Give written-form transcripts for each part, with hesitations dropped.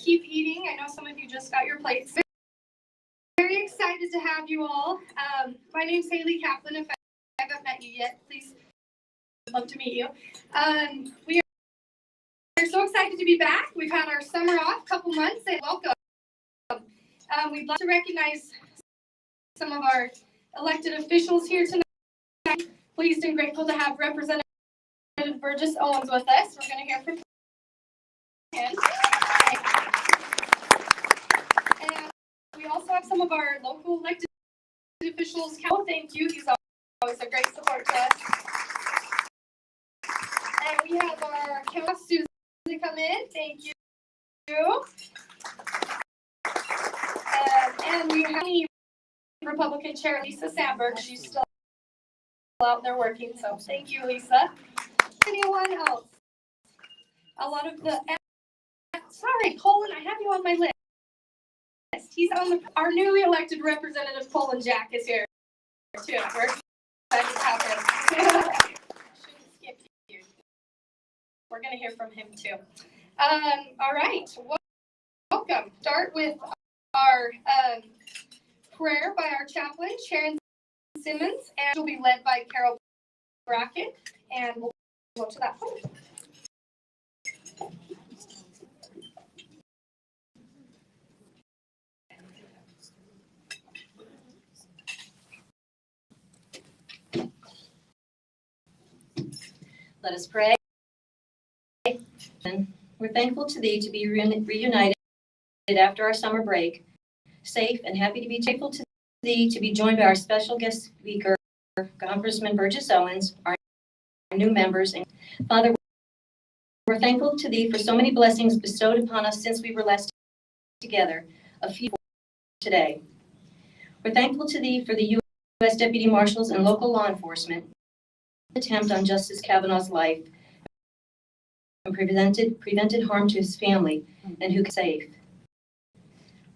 keep eating. I know some of you just got your plates. Very excited to have you all. My name's Haley Kaplan. If I haven't met you yet, please, I'd love to meet you. We are so excited to be back. We've had our summer off, couple months, and welcome. We'd love to recognize some of our elected officials here tonight. Pleased and grateful to have Representative Burgess Owens with us. We're going to hear from him. And we also have some of our local elected officials. Cal, thank you. He's always a great support to us. And we have our Cal Susan come in. Thank you. And we have the Republican Chair Lisa Sandberg. She's still out there working, so thank you, Lisa. Anyone else? A lot of the sorry, Colin, I have you on my list. He's on our newly elected representative, Colin Jack, is here too. We're excited to have him. Shouldn't skip you. We're going to hear from him too. All right, welcome. Start with our prayer by our chaplain, Sharon Simmons, and will be led by Carol Brackett, and we'll go to that point. Let us pray. We're thankful to Thee to be reunited after our summer break, safe and happy to be grateful to Thee to be joined by our special guest speaker, Congressman Burgess Owens, our new members. And Father, we're thankful to Thee for so many blessings bestowed upon us since we were last together, a few today. We're thankful to Thee for the U.S. Deputy Marshals and local law enforcement attempt on Justice Kavanaugh's life and prevented harm to his family and who can safe.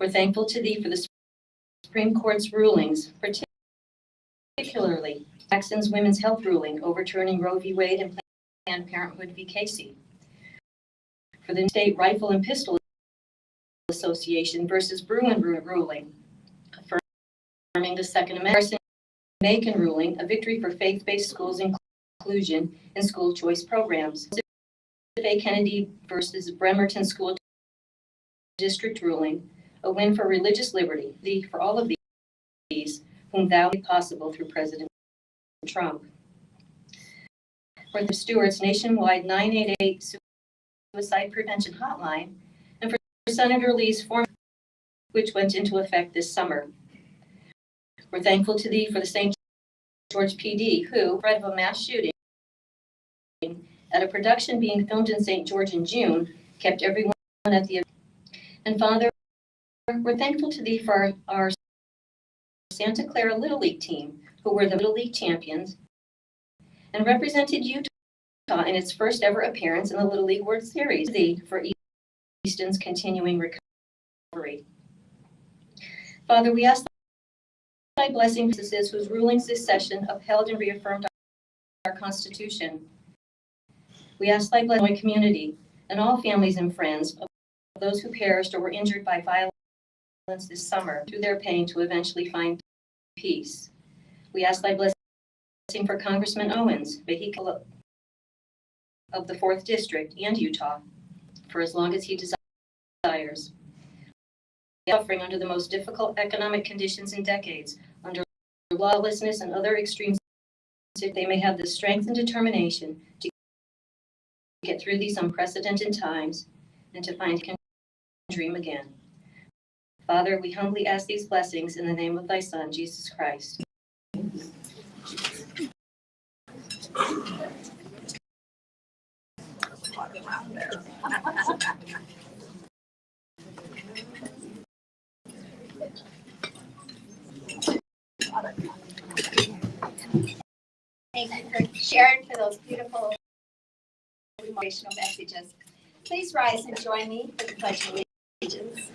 We're thankful to Thee for the Supreme Court's rulings, particularly Jackson's women's health ruling overturning Roe v. Wade and Planned Parenthood v. Casey, for the State Rifle and Pistol Association versus Bruin ruling, affirming the Second Amendment, Macon ruling, a victory for faith-based schools inclusion in school choice programs, A. Kennedy versus Bremerton School District ruling, a win for religious liberty, for all of these whom Thou made possible through President Trump. For the Stewart's nationwide 988 suicide prevention hotline, and for Senator Lee's form, which went into effect this summer. We're thankful to Thee for the St. George PD, who, threat of a mass shooting at a production being filmed in St. George in June, kept everyone at the event. And Father, we're thankful to Thee for our Santa Clara Little League team, who were the Little League champions and represented Utah in its first ever appearance in the Little League World Series. Thee for Easton's continuing recovery. Father, we ask Thy blessing for justices whose rulings this session upheld and reaffirmed our Constitution. We ask Thy blessing on the community and all families and friends of those who perished or were injured by violence this summer through their pain to eventually find peace. We ask Thy blessing for Congressman Owens, vehicle of the 4th District and Utah, for as long as he desires. Suffering under the most difficult economic conditions in decades, under lawlessness and other extremes, if they may have the strength and determination to get through these unprecedented times and to find can dream again. Father, we humbly ask these blessings in the name of Thy Son, Jesus Christ. Thank you for Sharon for those beautiful motivational messages. Please rise and join me for the Pledge of Allegiance.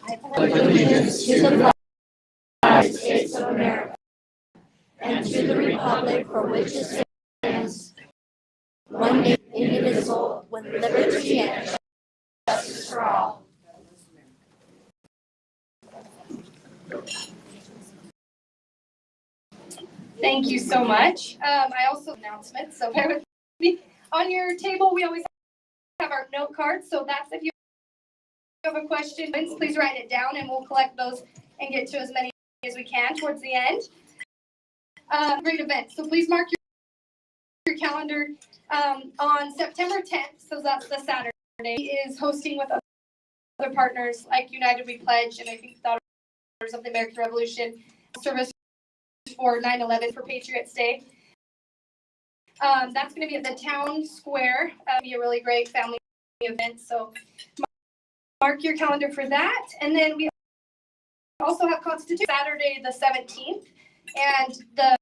I pledge allegiance to the United States of America and to the republic for which it stands, one day indivisible, with liberty and justice for all. Thank you so much. I also announcements, so bear with me. On your table, we always have our note cards, so that's if you have a question, please write it down and we'll collect those and get to as many as we can towards the end. Great event. So please mark your calendar on September 10th, so that's the Saturday, is hosting with other partners like United We Pledge and I think Daughters of the American Revolution service for 9/11 for Patriots Day. That's going to be at the town square. Be a really great family event. So mark your calendar for that. And then we also have Constitution Saturday the 17th, and the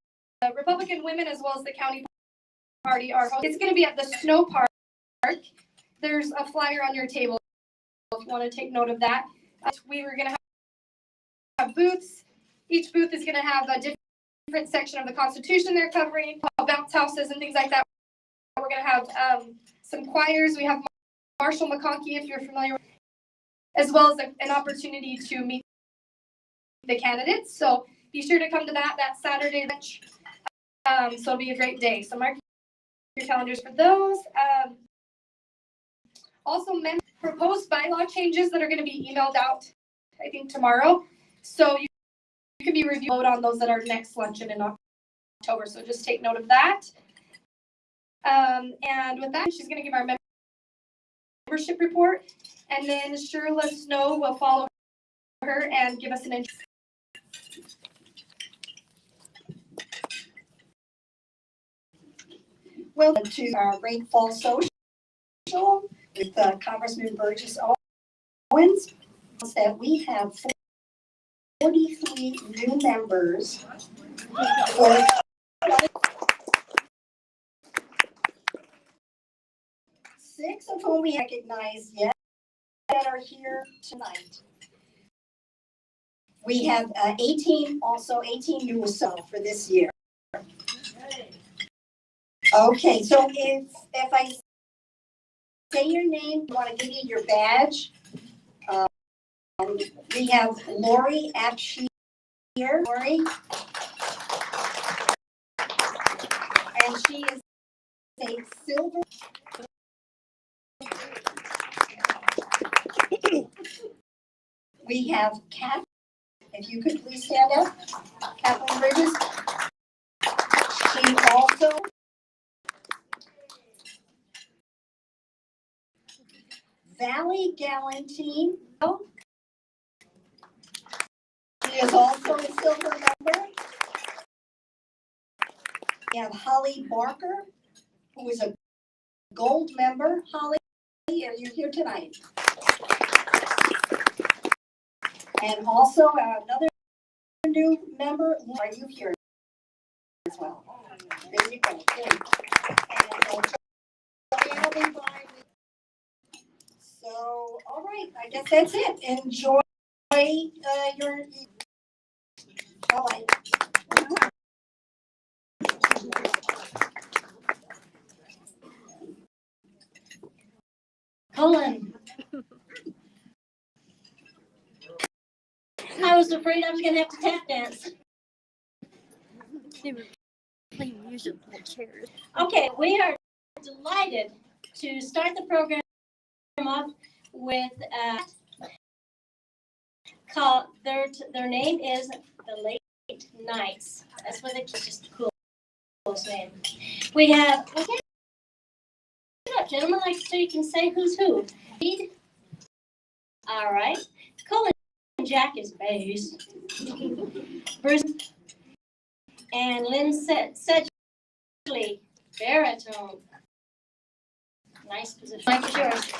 Republican women as well as the county party are hosting. It's going to be at the snow park. There's a flyer on your table if you want to take note of that. We were going to have booths. Each booth is going to have a different section of the Constitution they're covering, bounce houses and things like that. We're going to have some choirs. We have Marshall McConkey, if you're familiar with, as well as an opportunity to meet the candidates. So be sure to come to that Saturday lunch. So it'll be a great day. So mark your calendars for those. Also, proposed bylaw changes that are going to be emailed out, I think, tomorrow. So you can be reviewed on those at our next luncheon in October. So just take note of that. And with that, she's going to give our membership report. And then Shirla Snow will follow her and give us an intro. Welcome to our Great Fall Social with Congressman Burgess Owens. That we have 43 new members. Six of whom we recognize yet that are here tonight. We have 18 new for this year. Okay, so if I say your name, you want to give you your badge. We have Lori Apshe here. Lori. And she is a silver. We have Kath, if you could please stand up. Kathleen Bridges. She also Valley Galantine. She is also a silver member. We have Holly Barker, who is a gold member. Holly, are you here tonight? And also another new member, are you here as well? There you go. So, all right, I guess that's it. Enjoy your. Bye-bye. Colin. I was afraid I was going to have to tap dance. They were playing music on chairs. Okay, we are delighted to start the program off with their name is the Late Nights. That's what it's just a coolest name. We have get up, gentlemen, like so you can say who's who. All right, Colin Jack is bass. Bruce and Lynn Sedgley baritone. Nice position. Mike is yours.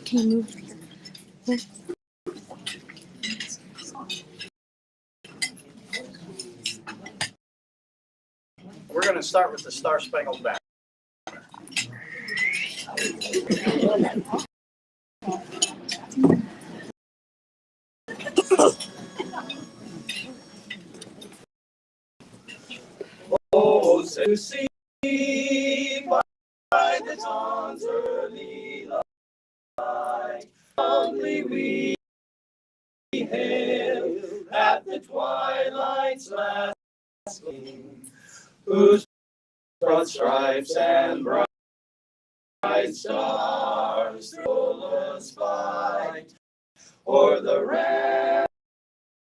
Can you move here? We're going to start with the Star Spangled Banner. Oh, to see by the dawn's early light, only we hail at the twilight's last gleam, whose broad stripes and bright stars roll us by, o'er the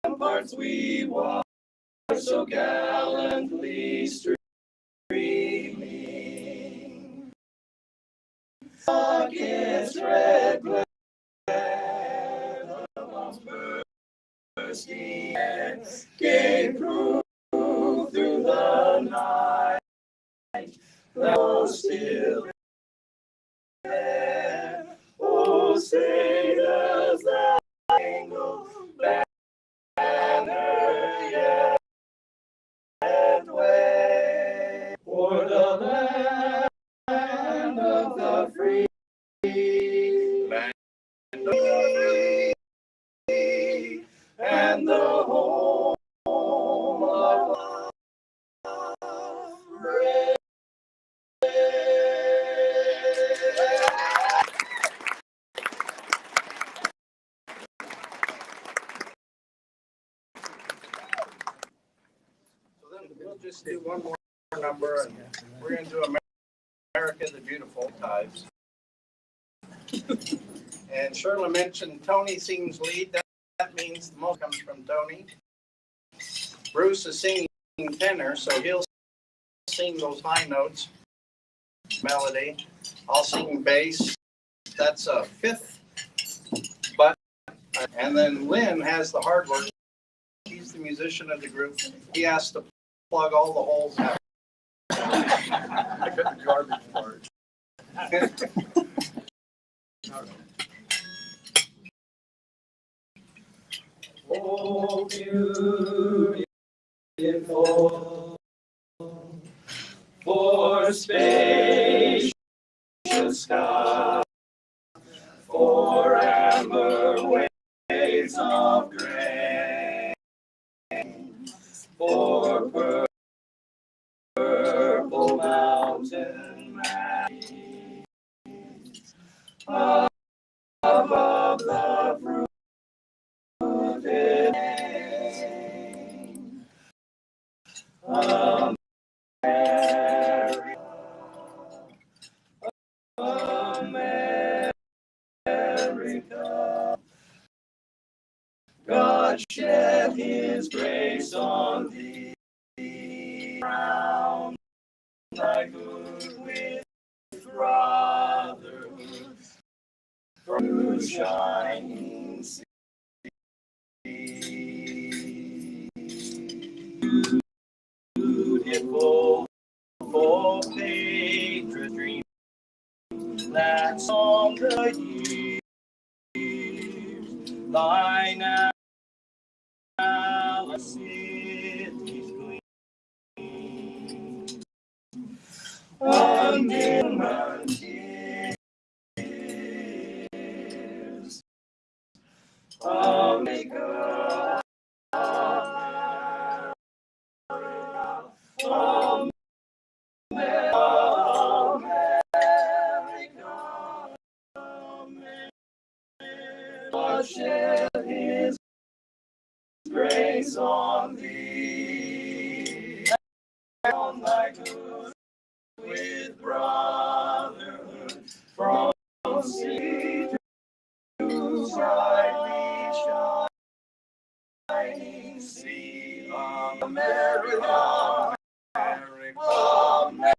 ramparts we watch so gallantly streaming against red glare, the bombs bursting and gave proof through the night that was still there. Oh, say does that single banner yet wave for the land of the free, land of the free, and the home of brave. So then we'll just do one more number, and we're going to do America the Beautiful Times. And Shirley mentioned Tony sings lead. That means the most comes from Tony. Bruce is singing tenor, so he'll sing those high notes, melody. I'll sing bass. That's a fifth. But and then Lynn has the hard work. He's the musician of the group. He has to plug all the holes out. I got the garbage part. Oh, beautiful for spacious sky, for amber waves of grain, for purple mountain valleys, above the fruited plain. America, God shed his grace on thee, crown thy good with brotherhood from shining sea. Beautiful for patriot dream that's on the years, thine cities gleam, until tears of Maker, God shed his grace on thee, on thy good with brotherhood, from sea to brightly shining sea. America, America, America.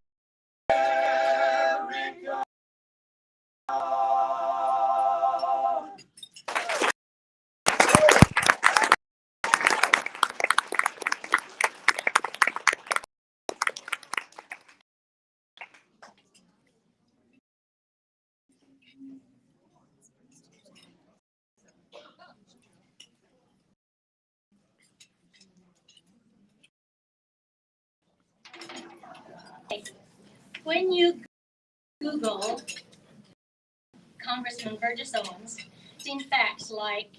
When you Google Congressman Burgess Owens, seen facts like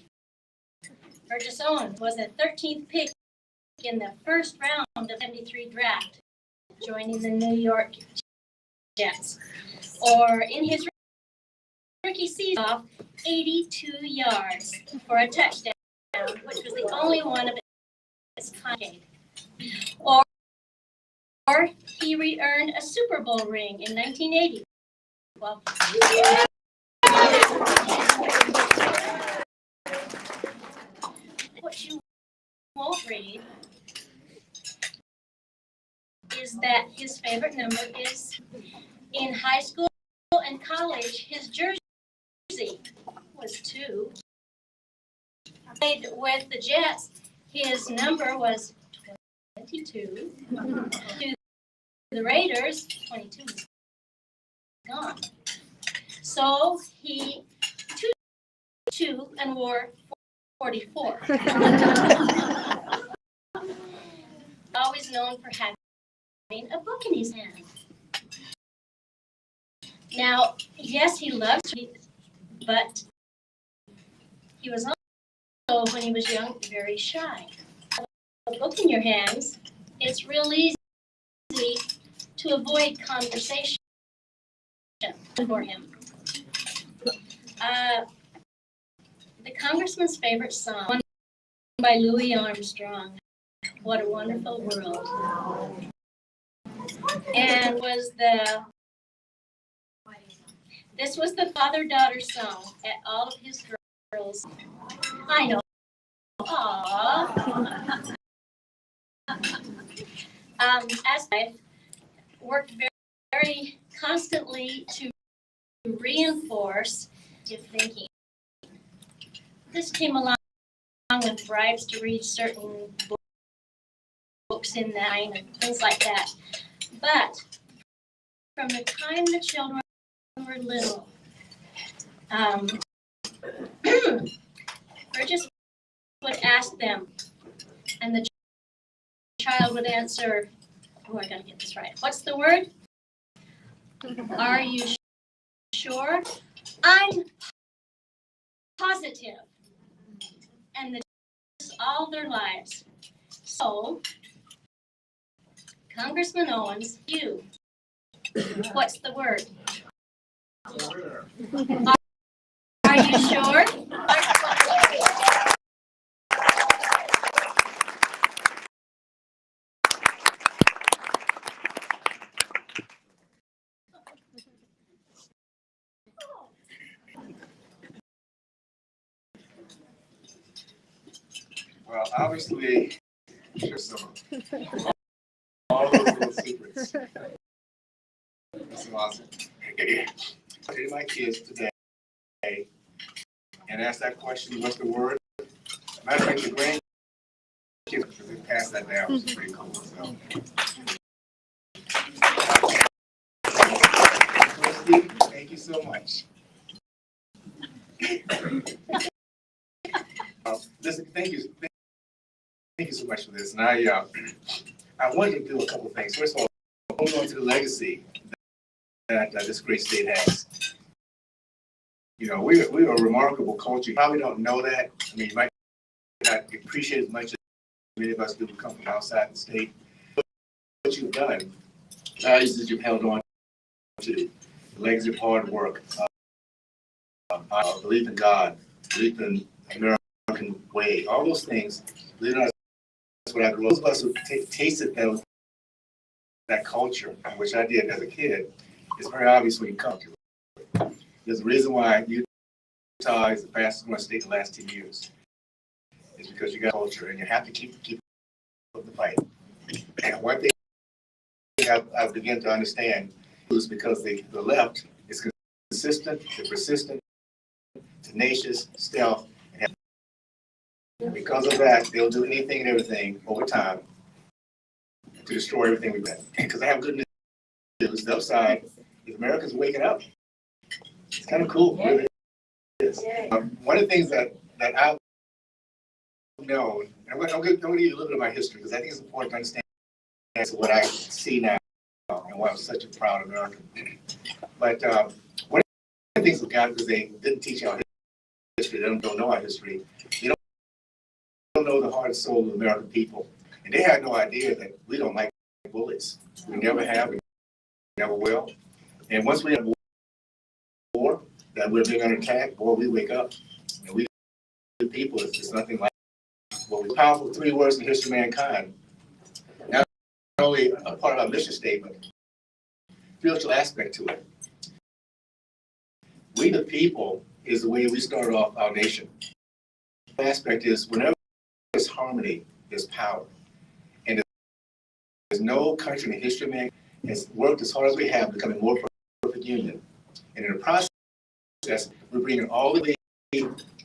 Burgess Owens was the 13th pick in the first round of the 73 draft, joining the New York Jets. Or in his rookie season off 82 yards for a touchdown, which was the only one of its kind. Or he re-earned a Super Bowl ring in 1980. Well, what you won't read is that his favorite number is in high school and college, his jersey was 2. Played with the Jets, his number was 22. To the Raiders, 22 was gone. So he 2 and wore 44. Always known for having a book in his hand. Now, yes, he loved to read, but he was also, when he was young, very shy. A book in your hands, it's real easy to avoid conversation for him. The congressman's favorite song, one by Louis Armstrong, What a Wonderful World, and this was the father-daughter song at all of his girls. I know. Aww. As I worked very constantly to reinforce your thinking. This came along with bribes to read certain books in that and things like that. But from the time the children were little, Burgess would ask them, and the child would answer, oh, I gotta get this right. What's the word? Are you sure? I'm positive. And all their lives. So, Congressman Owens, you, what's the word? Are you sure? Well, obviously, there's all those little secrets. That's awesome. I did my kids today and asked that question, what's the word? Matter of fact, the grandkids, because they passed that down, which is pretty cool. So. Steve, thank you so much. Listen, thank you so much for this. And I wanted to do a couple of things. First of all, hold on to the legacy that this great state has. You know, we're a remarkable culture. You probably don't know that. I mean, you might not appreciate as much as many of us do who come from outside the state. What you've done, values that you've held on to, the legacy of hard work, belief in God, belief in American way, all those things. Believe it or not, that's what I grew up. Those of us who tasted that culture, which I did as a kid, it's very obvious when you come to it. There's a reason why Utah is the fastest growing state in the last 10 years. It's because you got culture and you have to keep up the fight. And one thing I've begun to understand is because the left is consistent, they're persistent, tenacious, stealth, and because of that, they'll do anything and everything over time to destroy everything we've got. Because I have good news. The upside is America's waking up. It's kind of cool. Yeah. Really is. One of the things that I've known, I'm going to give you a little bit of my history because I think it's important to understand what I see now and why I'm such a proud American. But one the things we got because they didn't teach our history. They don't know our history. They don't know the heart and soul of the American people. And they had no idea that we don't like bullets. We never have, we never will. And once we have war, that we're being under attack, boy, we wake up. And we, the people, it's nothing like what we powerful 3 words in the history of mankind. Not only a part of our mission statement, spiritual aspect to it. We the people is the way we started off our nation. The aspect is whenever there's harmony, there's power. And there's no country in the history of man has worked as hard as we have, becoming more perfect union. And in the process, we're bringing all the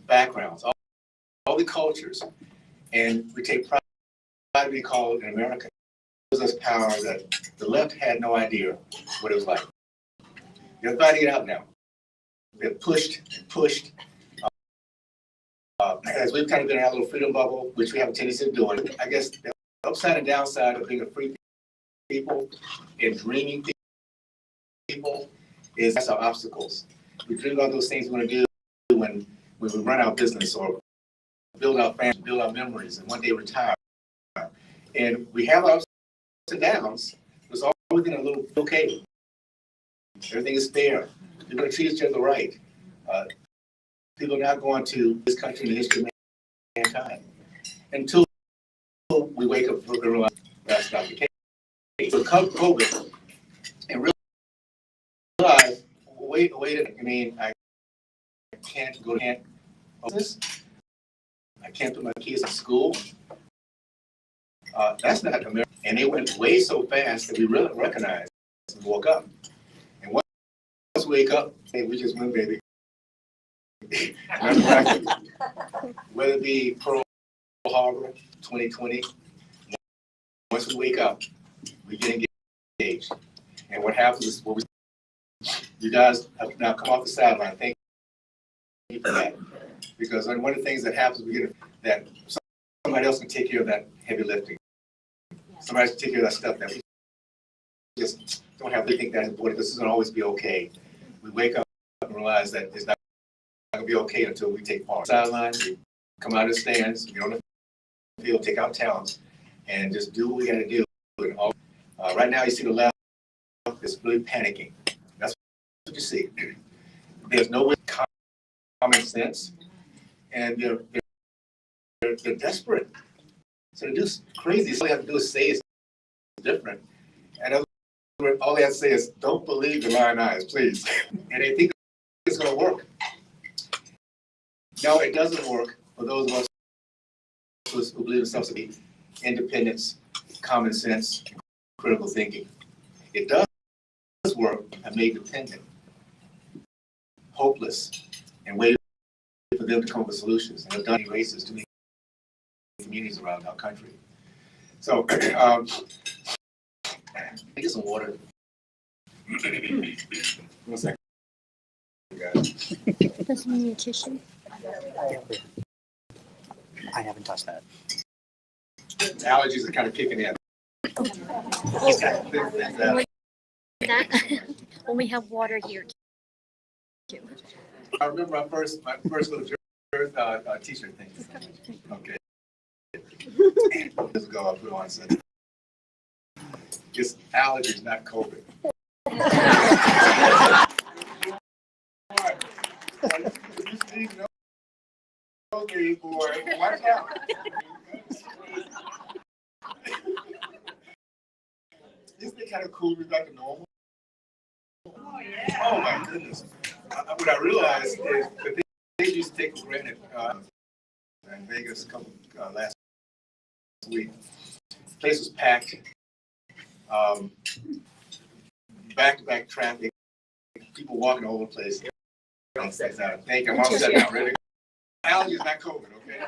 backgrounds, all the cultures, and we take pride to be called in America. It gives us power that the left had no idea what it was like. They're finding it out now. They're pushed and pushed. As we've kind of been in our little freedom bubble, which we have a tendency of doing, I guess the upside and downside of being a free people and dreaming people is that's our obstacles. We dream about those things we want to do when we run our business or build our family, build our memories, and one day retire. And we have our ups and downs. It's all within a little okay. Everything is fair. We're going to treat each other right. People are not going to this country in the history of mankind until we wake up and realize that's not the case. So come COVID and realize, wait, I mean, I can't go to this. I can't put my kids in school. That's not America. And they went way so fast that we really recognized and woke up. And once we wake up, hey, we just win, baby. Whether it be Pearl Harbor 2020, once we wake up, we get engaged. And what happens is you guys have now come off the sideline. Thank you for that. Because one of the things that happens, we get that somebody else can take care of that heavy lifting. Somebody else can take care of that stuff that we just don't have to think that's important because it's going to always be okay. We wake up and realize that it's not going to be okay until we take part. Sideline, we come out of the stands, get on the field, take out talents, and just do what we got to do. And all, right now, you see the left is really panicking. That's what you see. There's no common sense, and they're desperate. So they do crazy. So all they have to do is say it's different. And all they have to say is, don't believe the lying eyes, please. And they think it's going to work. No, it doesn't work for those of us who believe in self-sufficiency, independence, common sense, critical thinking. It does work and made dependent, hopeless, and waiting for them to come up with solutions. And have done races to many communities around our country. So, get some water. 1 second, guys. That's nutrition. I haven't touched that. Allergies are kind of kicking in. When we have water here too. I remember my first little t-shirt thing. Okay. Years ago, I put on said, it's allergies, not COVID. Okay, boy, watch out. Isn't it kind of cool to be back to normal? Oh, yeah. Oh, my goodness. What I realized is the things used to take for granted in Vegas last week. The place was packed. Back-to-back traffic. People walking all over the place. Thank you. I'm all set now. Ready? Allergies, not COVID, okay?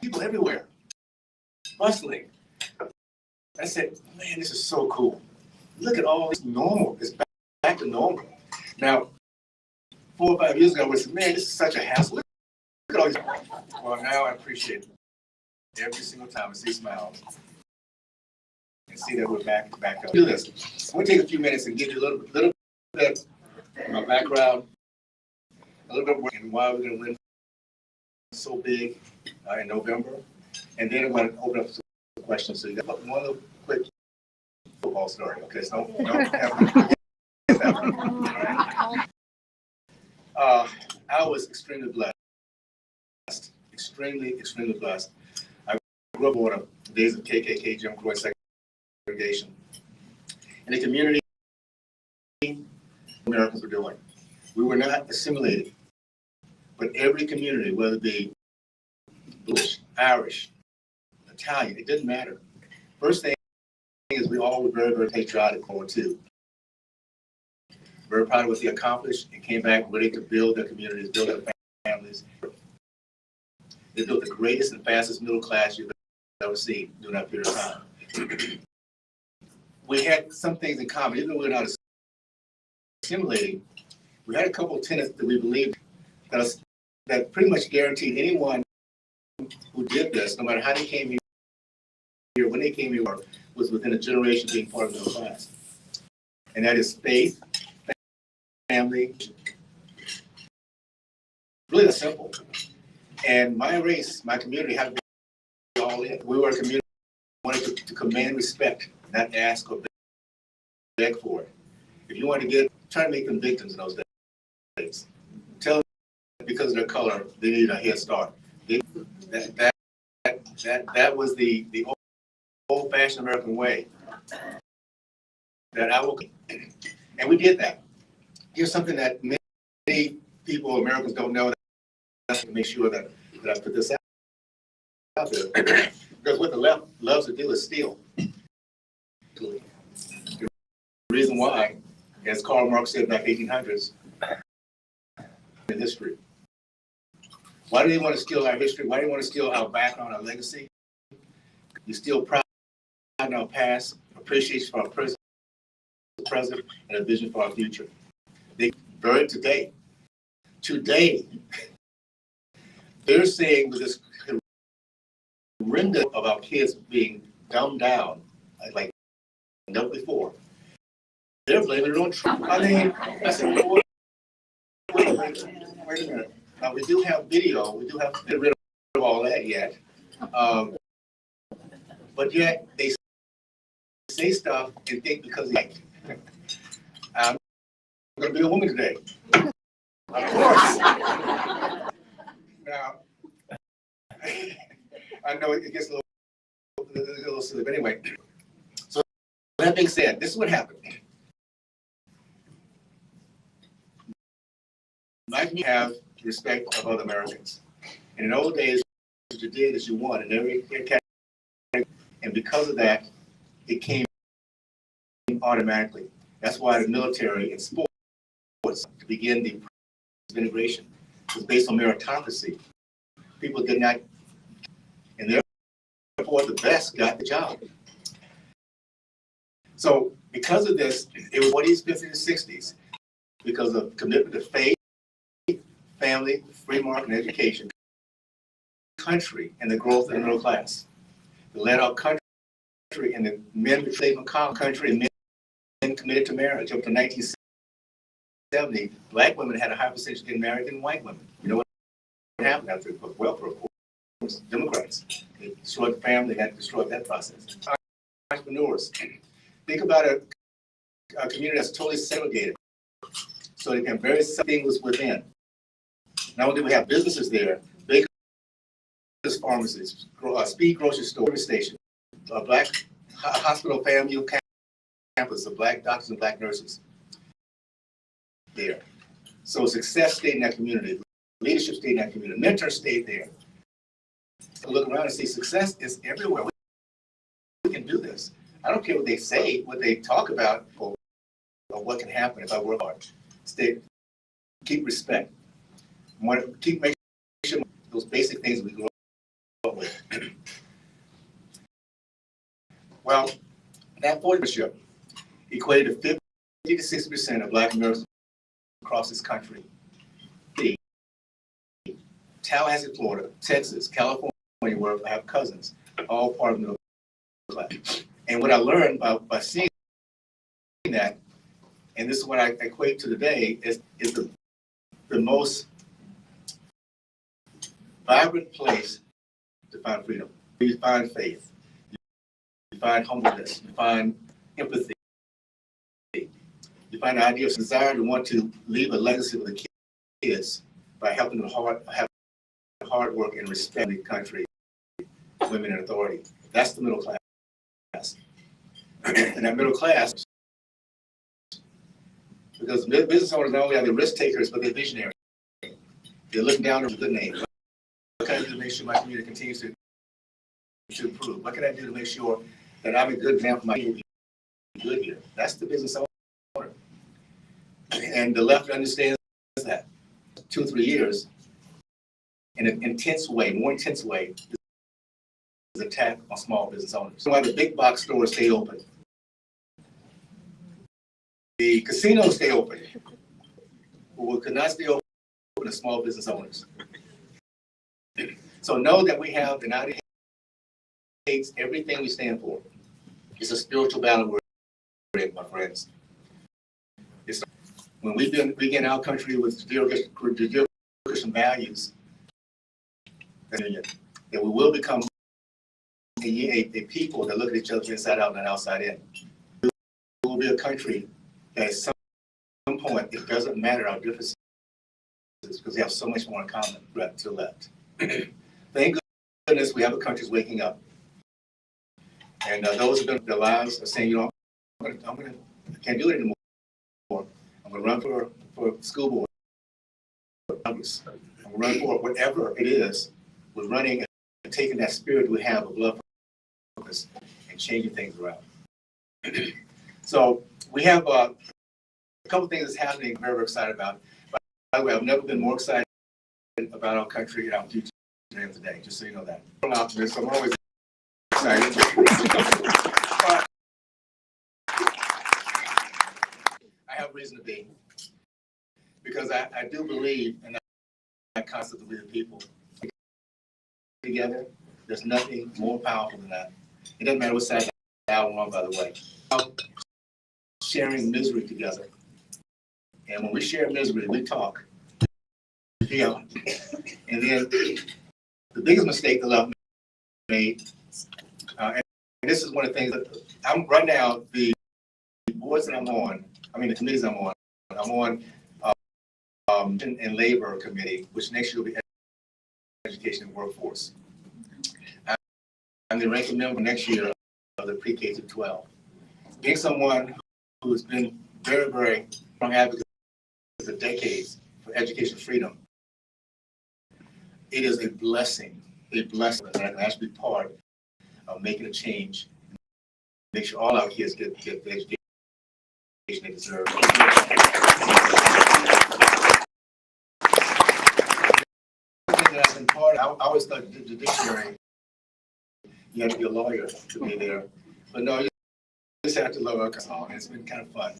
People everywhere. Bustling. I said, man, this is so cool. Look at all this normal. It's back to normal. Now, 4 or 5 years ago, I said, man, this is such a hassle. Look at all these. Well, now I appreciate it. Every single time I see smiles. and see that we're back up. Do this. I'm gonna take a few minutes and give you a little bit of my background, a little bit more, and why we're gonna win so big in November, and then I'm gonna open up some questions. So you got one little quick football story. Okay, so don't have I was extremely blessed, extremely blessed. I grew up on the days of KKK, Jim Crow segregation. In the community, Americans were doing. We were not assimilated, but every community, whether it be British, Irish, Italian, it didn't matter. First thing is we all were very, very patriotic for II. Very proud of what they accomplished and came back ready to build their communities, build their families. They built the greatest and fastest middle class you've ever seen during that period of time. We had some things in common, even though we're not assimilating. We had a couple of tenets that we believed that pretty much guaranteed anyone who did this, no matter how they came here, when they came here, was within a generation being part of the middle class. And that is faith, family, really that simple. And my race, my community had to be all in. We were a community that wanted to command respect, not ask or beg for it. If you want to try to make them victims in those days. Tell them because of their color, they need a head start. That was the old-fashioned American way. That I will, and we did that. Here's something that many people, Americans, don't know. To make sure that I put this out there, because what the left loves to do is steal. The reason why, as Karl Marx said back in the 1800s, in history. Why do they want to steal our history? Why do they want to steal our background, our legacy? You steal pride in our past, appreciation for our present, and a vision for our future. They bury it today. Today, they're saying with this horrendous of our kids being dumbed down like never before. They're blaming it on Trump. I mean, I said, well, wait a minute. Now, we do have video. We do have to get rid of all that yet. But yet, they say stuff and think because I'm going to be a woman today. Of course. Now, I know it gets a little silly, but anyway. So that being said, this is what happened. Like you have respect of other Americans. And in old days, what you did is you won in every category, and because of that, it came automatically. That's why the military and sports, to begin the integration, was based on meritocracy. People did not, and therefore the best got the job. So because of this, it was 40s, 50s, and 60s, because of commitment to faith, family, free market, and education, country, and the growth of the middle class. It led our country, and the men betrayed McCall country, and men committed to marriage. Up to 1970, black women had a higher percentage of getting married than white women. You know what happened after welfare, of course? Democrats. They destroyed the family, had destroyed that process. Entrepreneurs. Think about a community that's totally segregated, so they can very things within. Not only do we have businesses there, bakers, pharmacies, speed grocery store, service station, a black hospital family campus of black doctors and black nurses there. So success stayed in that community, leadership stayed in that community, mentors stayed there. So look around and see success is everywhere. We can do this. I don't care what they say, what they talk about, or what can happen if I work hard. Keep respect. Keep making sure those basic things we grow up with. Well, that 40% equated to 50 to 60% of black Americans across this country. Tallahassee, Florida, Texas, California, where I have cousins, all part of the middle class. And what I learned by seeing that, and this is what I equate to today, is the most vibrant place to find freedom. You find faith, you find humbleness, you find empathy, you find the idea of desire to want to leave a legacy with the kids by helping them have hard work and respect the country, women in authority. That's the middle class. And that middle class, because business owners not only are they risk takers, but they're visionary. They're looking down on a good name. What can I do to make sure my community continues to improve? What can I do to make sure that I'm a good example for my people be good here? That's the business owner. And the left understands that. 2 or 3 years, in an intense way, more intense way, is attack on small business owners. So why the big box stores stay open. The casinos stay open. But what could not stay open are small business owners. So know that we have the United States, everything we stand for. It's a spiritual battle we're in, my friends. When we begin our country with Christian values, that we will become a people that look at each other inside out and outside in. We will be a country that at some point, it doesn't matter our differences because we have so much more in common right to the left. Thank goodness we have a country that's waking up. And those who have been their lives are saying, you know, I can't do it anymore. I'm going to run for school board. I'm going to run for whatever it is. We're running and taking that spirit we have of love focus and changing things around. So we have a couple of things that's happening I'm very, very excited about. By the way, I've never been more excited about our country and our future than today, just so you know that. I'm an optimist, so I'm always excited. I have reason to be, because I do believe in that concept of we the people. Together, there's nothing more powerful than that. It doesn't matter what side we're on, by the way. Sharing misery together. And when we share misery, we talk. Yeah. And then the biggest mistake the left made, and this is one of the things that I'm right now, the boards that I'm on, the committees I'm on in labor committee, which next year will be education and workforce. I'm the ranking member next year of the pre-K to 12. Being someone who has been very, very strong advocate for decades for education freedom, it is a blessing that I can actually be part of making a change, make sure all our kids get the education they deserve. I always thought the dictionary, you have to be a lawyer to be there. But no, you just have to love alcohol, and it's been kind of fun.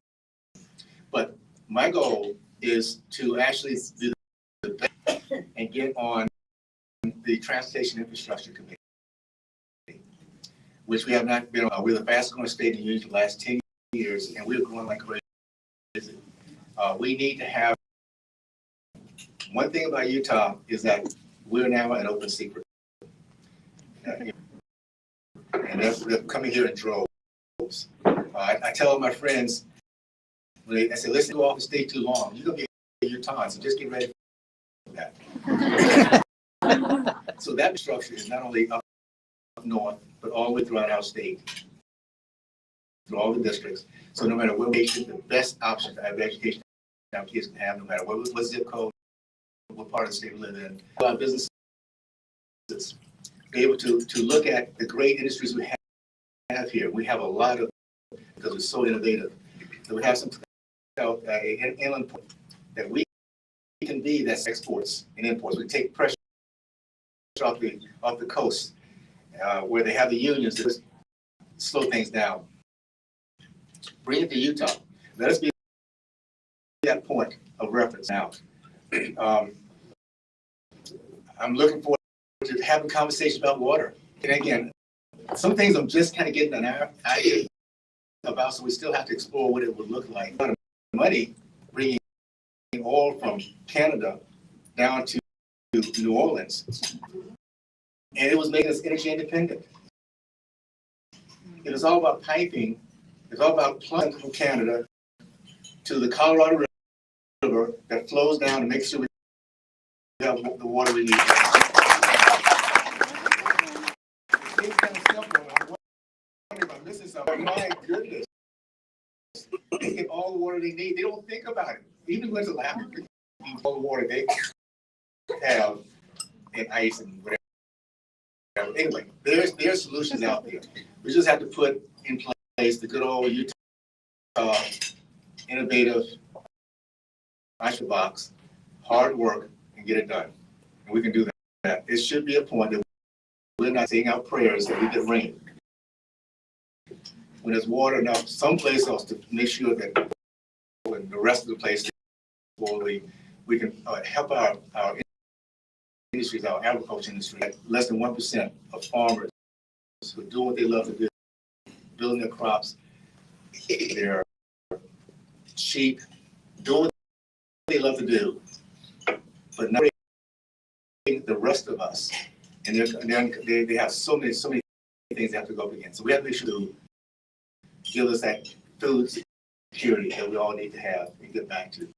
But my goal is to actually do the best and get on the Transportation Infrastructure Committee, which we have not been on. We're the fastest growing state in the union for the last 10 years, and we're growing like crazy. We need to have, one thing about Utah is that we're now an open secret. And they're coming here in droves. I tell my friends, I say, listen, go off and stay too long. You're going to be in Utah, so just get ready for that. So that structure is not only up north, but all the way throughout our state, through all the districts. So no matter where we make the best option to have education our kids can have, no matter what zip code, what part of the state we live in. Our businesses be able to look at the great industries we have here. We have a lot of, because we're so innovative, that we have some inland port that we can be that's exports and imports. We take pressure off the coast where they have the unions to slow things down. Bring it to Utah. Let us be that point of reference now. I'm looking forward to having conversations about water. And again, Some things I'm just kind of getting an idea about, so we still have to explore what it would look like. A lot of money bringing oil from Canada down to New Orleans, and it was making us energy independent. It was all about piping. It's all about plumbing from Canada to the Colorado River that flows down and makes sure we have the water we need. It's kind of simple. I'm wondering if I'm missing something. My goodness. They get all the water they need. They don't think about it. Even when it's allowed to drink all the water they have and ice and whatever. Anyway, there's solutions out there. We just have to put in place the good old Utah innovative ice box, hard work, and get it done. And we can do that. It should be a point that we're not saying our prayers that we get rain. When there's water enough someplace else to make sure that when the rest of the place, we can help our industries, our agriculture industry. Less than 1% of farmers who are doing what they love to do, building their crops, their sheep, doing what they love to do, but not the rest of us. And they have so many things they have to go up against. So we have to make sure to give us that food security that we all need to have and get back to.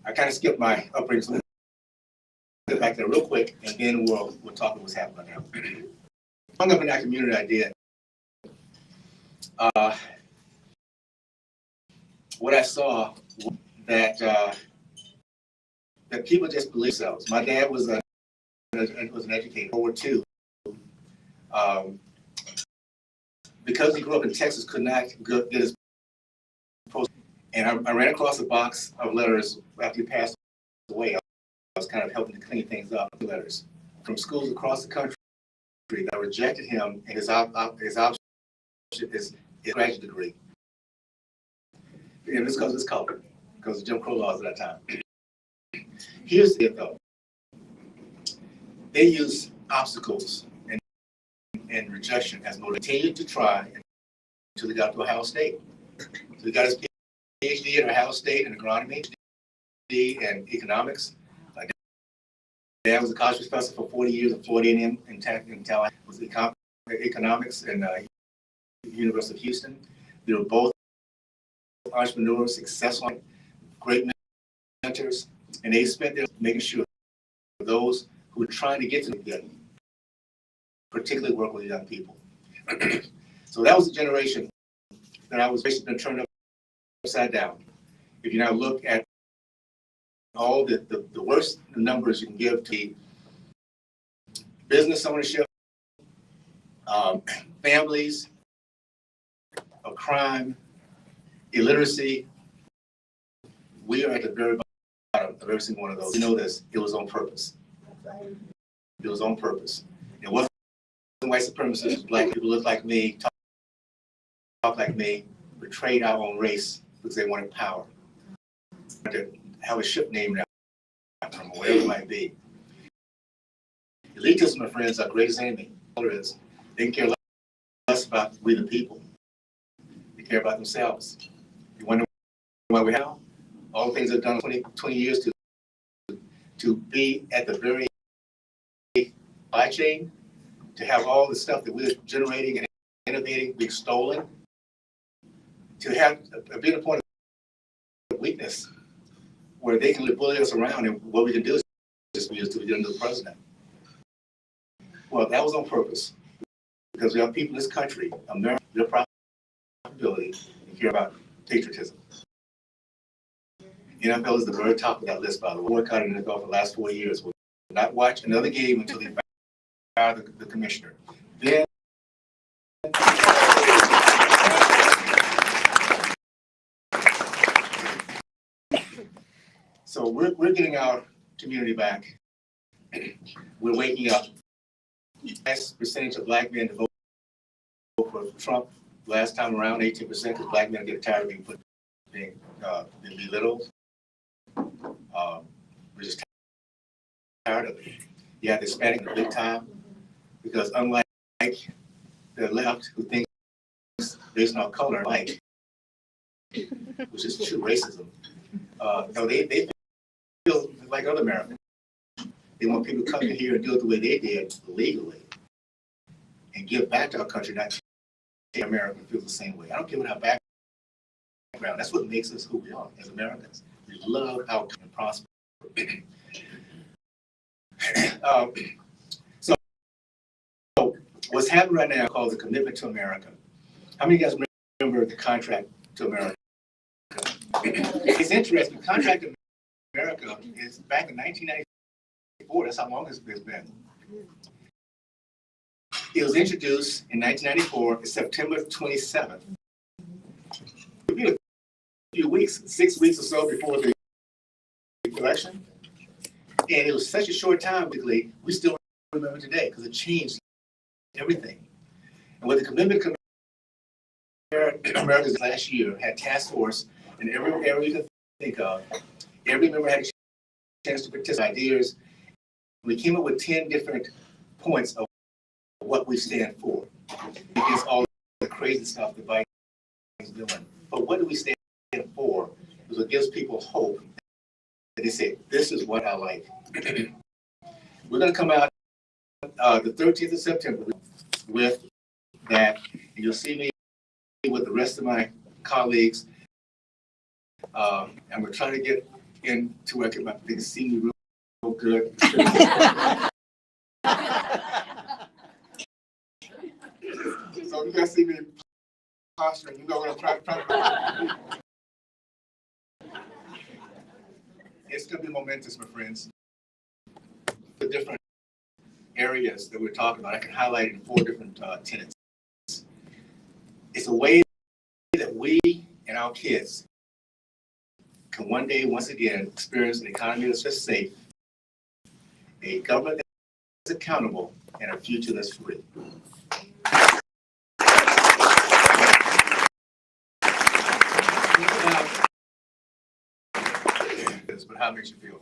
I kind of skipped my upbringing, so get back there real quick, and then we'll talk about what's happening now. Hung up in that community idea. What I saw that people just believe themselves. My dad was an educator, World War II. Because he grew up in Texas, could not get his post. And I ran across a box of letters after he passed away. I was kind of helping to clean things up. Letters from schools across the country that rejected him and his option is his graduate degree. And this because of his color, because of Jim Crow laws at that time. Here's the though. They use obstacles and rejection as motivation. Continued to try until he got to Ohio State. So he got his PhD at Ohio State in agronomy, PhD in economics. Dad was a college professor for 40 years at Florida A&M in Tallahassee. Was economics in University of Houston. They were both entrepreneurs, successful, great mentors, and they spent their making sure those who were trying to get to the good, particularly work with young people. So that was the generation that I was basically turned upside down. If you now look at all the worst numbers you can give to the business ownership, families, of crime, illiteracy, we are at the very bottom of every single one of those. You know this, it was on purpose. It was on purpose. It wasn't white supremacists, black people look like me, talk like me, betrayed our own race because they wanted power. To have a ship named after them, or whatever it might be. Elitism, my friends, our greatest enemy. They can care less about we the people. They care about themselves. You wonder why we have all the things they've done 20 years to be at the very supply chain, to have all the stuff that we're generating and innovating being stolen, to have be at a point of weakness where they can bully us around, and what we can do is just use to the end of the president. Well, that was on purpose, because we have people in this country, America, their profitability, and care about patriotism. The NFL is the very top of that list, by the way. Boycotted in the NFL for the last 4 years. Will not watch another game until they fire the commissioner. Then so we're getting our community back. We're waking up. The highest percentage of black men to vote for Trump last time around, 18%, because black men get tired of being belittled. We're just tired of it. You have Hispanic in the big time, because unlike the left who thinks based on color, white, which is true racism. No, they feel like other Americans. They want people to come in here and do it the way they did legally and give back to our country, not to American feels the same way. I don't care what our background. That's what makes us who we are as Americans. We love our country and prosper. So what's happening right now called the Commitment to America. How many of you guys remember the Contract to America? It's interesting. The Contract to America is back in 1994. That's how long it's been. It was introduced in 1994, September 27th. It'll be a few weeks, 6 weeks or so before the election. And it was such a short time, basically, we still remember today because it changed everything. And with the Commitment to America's last year had task force in every area you can think of. Every member had a chance to participate, ideas. We came up with 10 different points of what we stand for against all the crazy stuff that Biden is doing. But what do we stand for? Because it gives people hope. And they say, this is what I like. We're going to come out the 13th of September with that. And you'll see me with the rest of my colleagues. And we're trying to get into where they can see me real good. So you guys see me posturing, you know what I'm trying to. It's going to be momentous, my friends. The different areas that we're talking about, I can highlight it in 4 different tenets. It's a way that we and our kids can one day, once again, experience an economy that's just safe, a government that's accountable, and a future that's free. But how it makes you feel?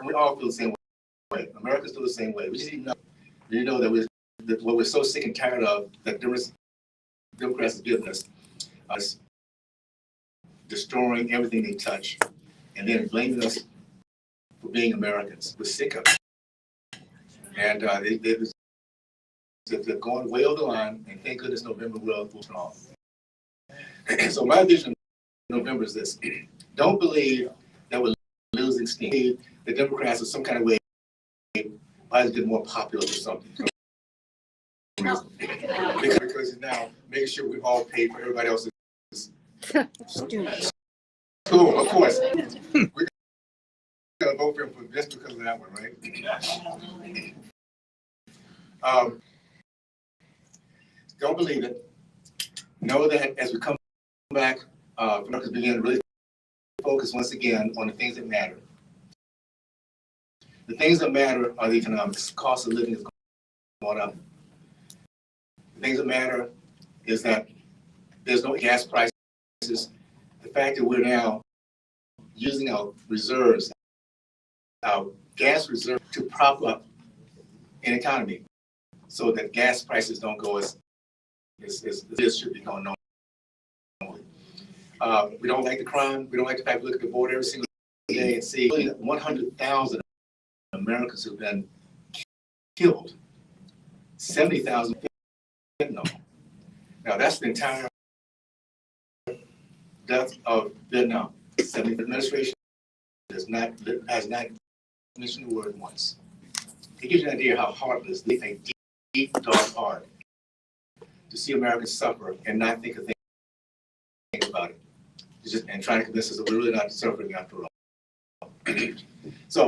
We all feel the same way. America's still the same way. We just need to know that what we're so sick and tired of, that Democrats have given us destroying everything they touch, and then blaming us for being Americans. We're sick of it. And they're going way over the line, and thank goodness November will strong. So my vision of November is this. Don't believe that we're losing steam. The Democrats are some kind of way might get more popular or something. Because it's now making sure we all pay for everybody else's school, of course. We're gonna vote for him just because of that one, right? Don't believe it. Know that as we come back, Americans begin to really focus once again on the things that matter. The things that matter are the economics. Cost of living is going up. The things that matter is that there's no gas prices. The fact that we're now using our reserves, our gas reserve, to prop up an economy so that gas prices don't go as this should be going normally. We don't like the crime. We don't like the fact we look at the board every single day and see 100,000 Americans who've been killed, 70,000 fentanyl. Now that's the entire death of Vietnam. The administration has not mentioned the word once. It gives you an idea how heartless, they think deep, dark heart to see Americans suffer and not think a thing about it. And trying to convince us that we're really not suffering after all. So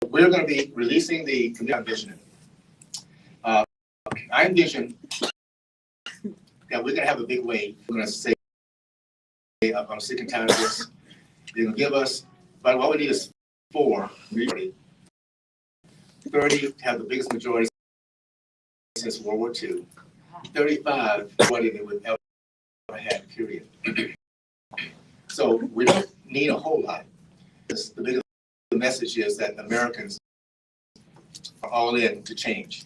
we're going to be releasing the community vision. I envision that we're going to have a big wave. We're going to say, I'm sick and tired of this. They're going to give us, but what we need is 4, 30 to have the biggest majority since World War II. 35 more than they would ever had, period. So we don't need a whole lot. The bigger message is that Americans are all in to change.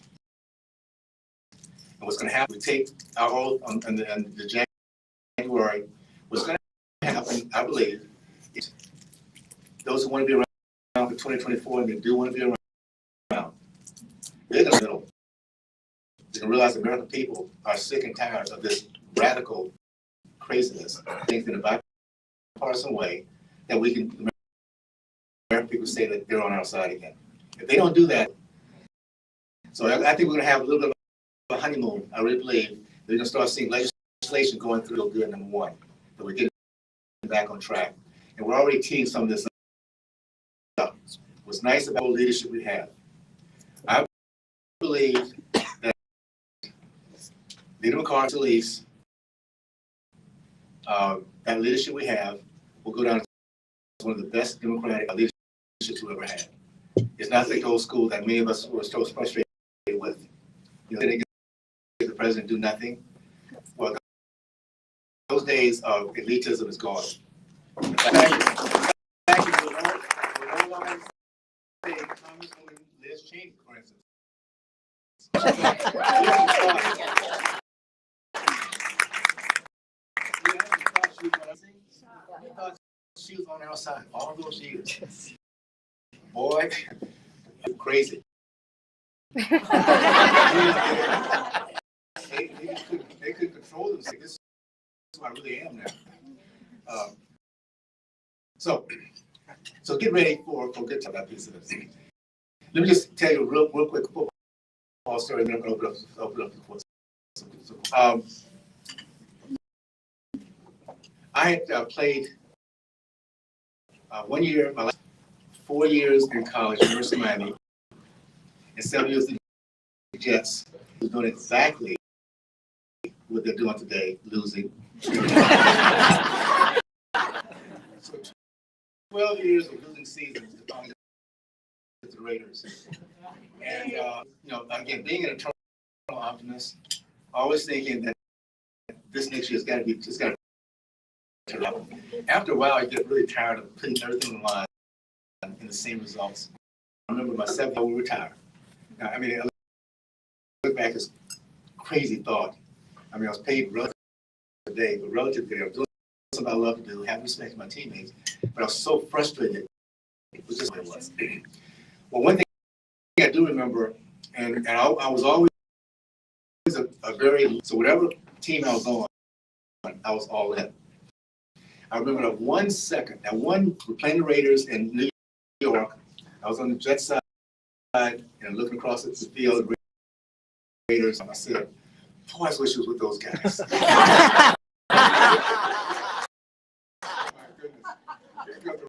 And what's going to happen, we take our oath on the January, what's going to happen, I believe, is those who want to be around for 2024 and they do want to be around, they're going to middle. They're going to realize the American people are sick and tired of this radical craziness. I think in a bipartisan way that we can, the American people say that they're on our side again. If they don't do that, so I think we're going to have a little bit of a honeymoon. I really believe we're going to start seeing legislation going through good, number one, that we're getting back on track. And we're already teeing some of this up. What's nice about the leadership we have, I believe that Leader McCarthy's beliefs, that leadership we have will go down as one of the best democratic leaderships we've ever had. It's not like the old school that many of us were so frustrated with. You know, they didn't get the president do nothing. Well, those days of elitism is gone. Thank you. We're no longer saying Congresswoman Liz Cheney, for instance. We thought she was on our side all those years. Boy, crazy. They couldn't control them. Like, this is who I really am now. So get ready for good time that piece of this. Let me just tell you a real quick football story, and then I'm going to open up the course. I had played 1 year, my last 4 years in college, University of Miami, and 7 years in the Jets. Who's doing exactly what they're doing today, losing. So 12 years of losing seasons to finally get to the Raiders. And again, being an eternal optimist, always thinking that this next year's got to be just got to turn up. After a while, I get really tired of putting everything on the line in the same results. I remember my 7th year retired. Now, I mean, I look back as crazy thought. I mean, I was paid relative to the day, but relative to the day, I was doing something I love to do, have respect for my teammates, but I was so frustrated. It was just what it was. Well, one thing I do remember, and I was always a very, so whatever team I was on, I was all in. I remember that 1 second, we're playing the Raiders in New York. I was on the Jets side and looking across at the field, the Raiders, and I said, boy, I wish it was with those guys. My goodness. Because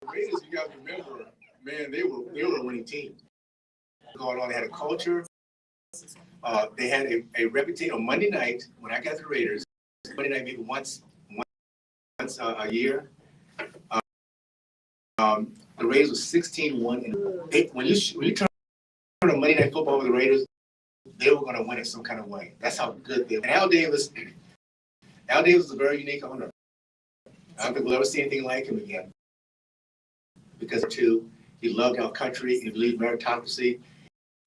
the Raiders, you got to remember, man, they were a winning team. Going on, they had a culture. They had a reputation. On Monday night, when I got to the Raiders, Monday night maybe once a year. The Raiders was 16-1, and when you turn on Monday Night Football with the Raiders, they were going to win it some kind of way. That's how good they were. And Al Davis is a very unique owner. I don't think we'll ever see anything like him again. Because too, he loved our country, he believed meritocracy,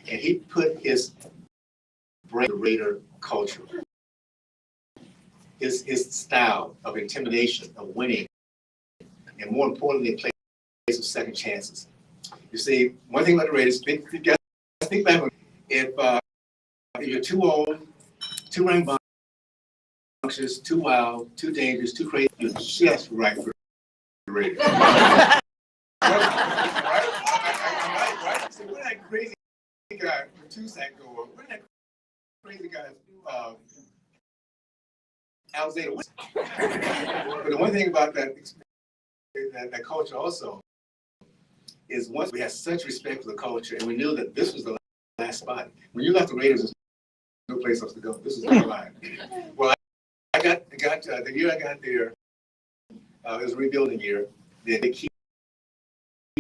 and he put his brand in the Raider culture. His style of intimidation, of winning, and more importantly, place of second chances. You see, one thing about the Raiders, think back on if you're too old, too rambunctious, too wild, too dangerous, too crazy, you're just right for the Raiders. Right? So where that crazy guy, Tusac go? Where that crazy guy, Alexander? But the one thing about that culture also is once we had such respect for the culture, and we knew that this was the last spot. When you left the Raiders, there's no place else to go. This is the line. Well, I got the year I got there. It was a rebuilding year. They had key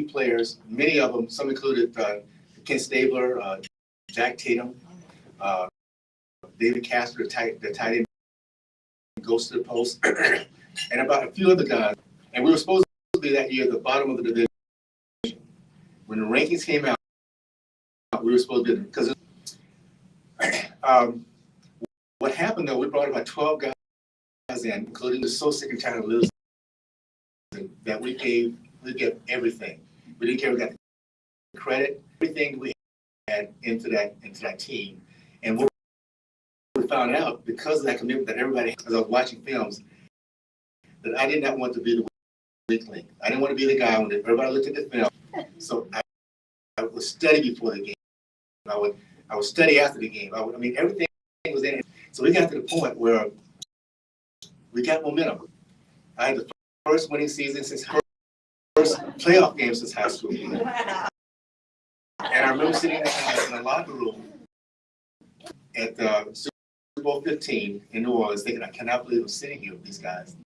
players, many of them. Some included Ken Stabler, Jack Tatum, David Casper, the tight end, goes to the post, and about a few other guys. And we were supposed to be that year at the bottom of the division. When the rankings came out, we were supposed to be, because What happened though, we brought about 12 guys in, including the so sick and tired of losing, that we gave everything. We didn't care, we got the credit, everything we had into that team. And what we found out, because of that commitment that everybody had, as I was watching films, that I did not want to be the weak link. I didn't want to be the guy when everybody looked at the film. So I would study before the game. I would study after the game. I mean, everything was in it. So we got to the point where we got momentum. I had the first winning season since first playoff game since high school. And I remember sitting in the locker room at Super Bowl 15 in New Orleans thinking, I cannot believe I'm sitting here with these guys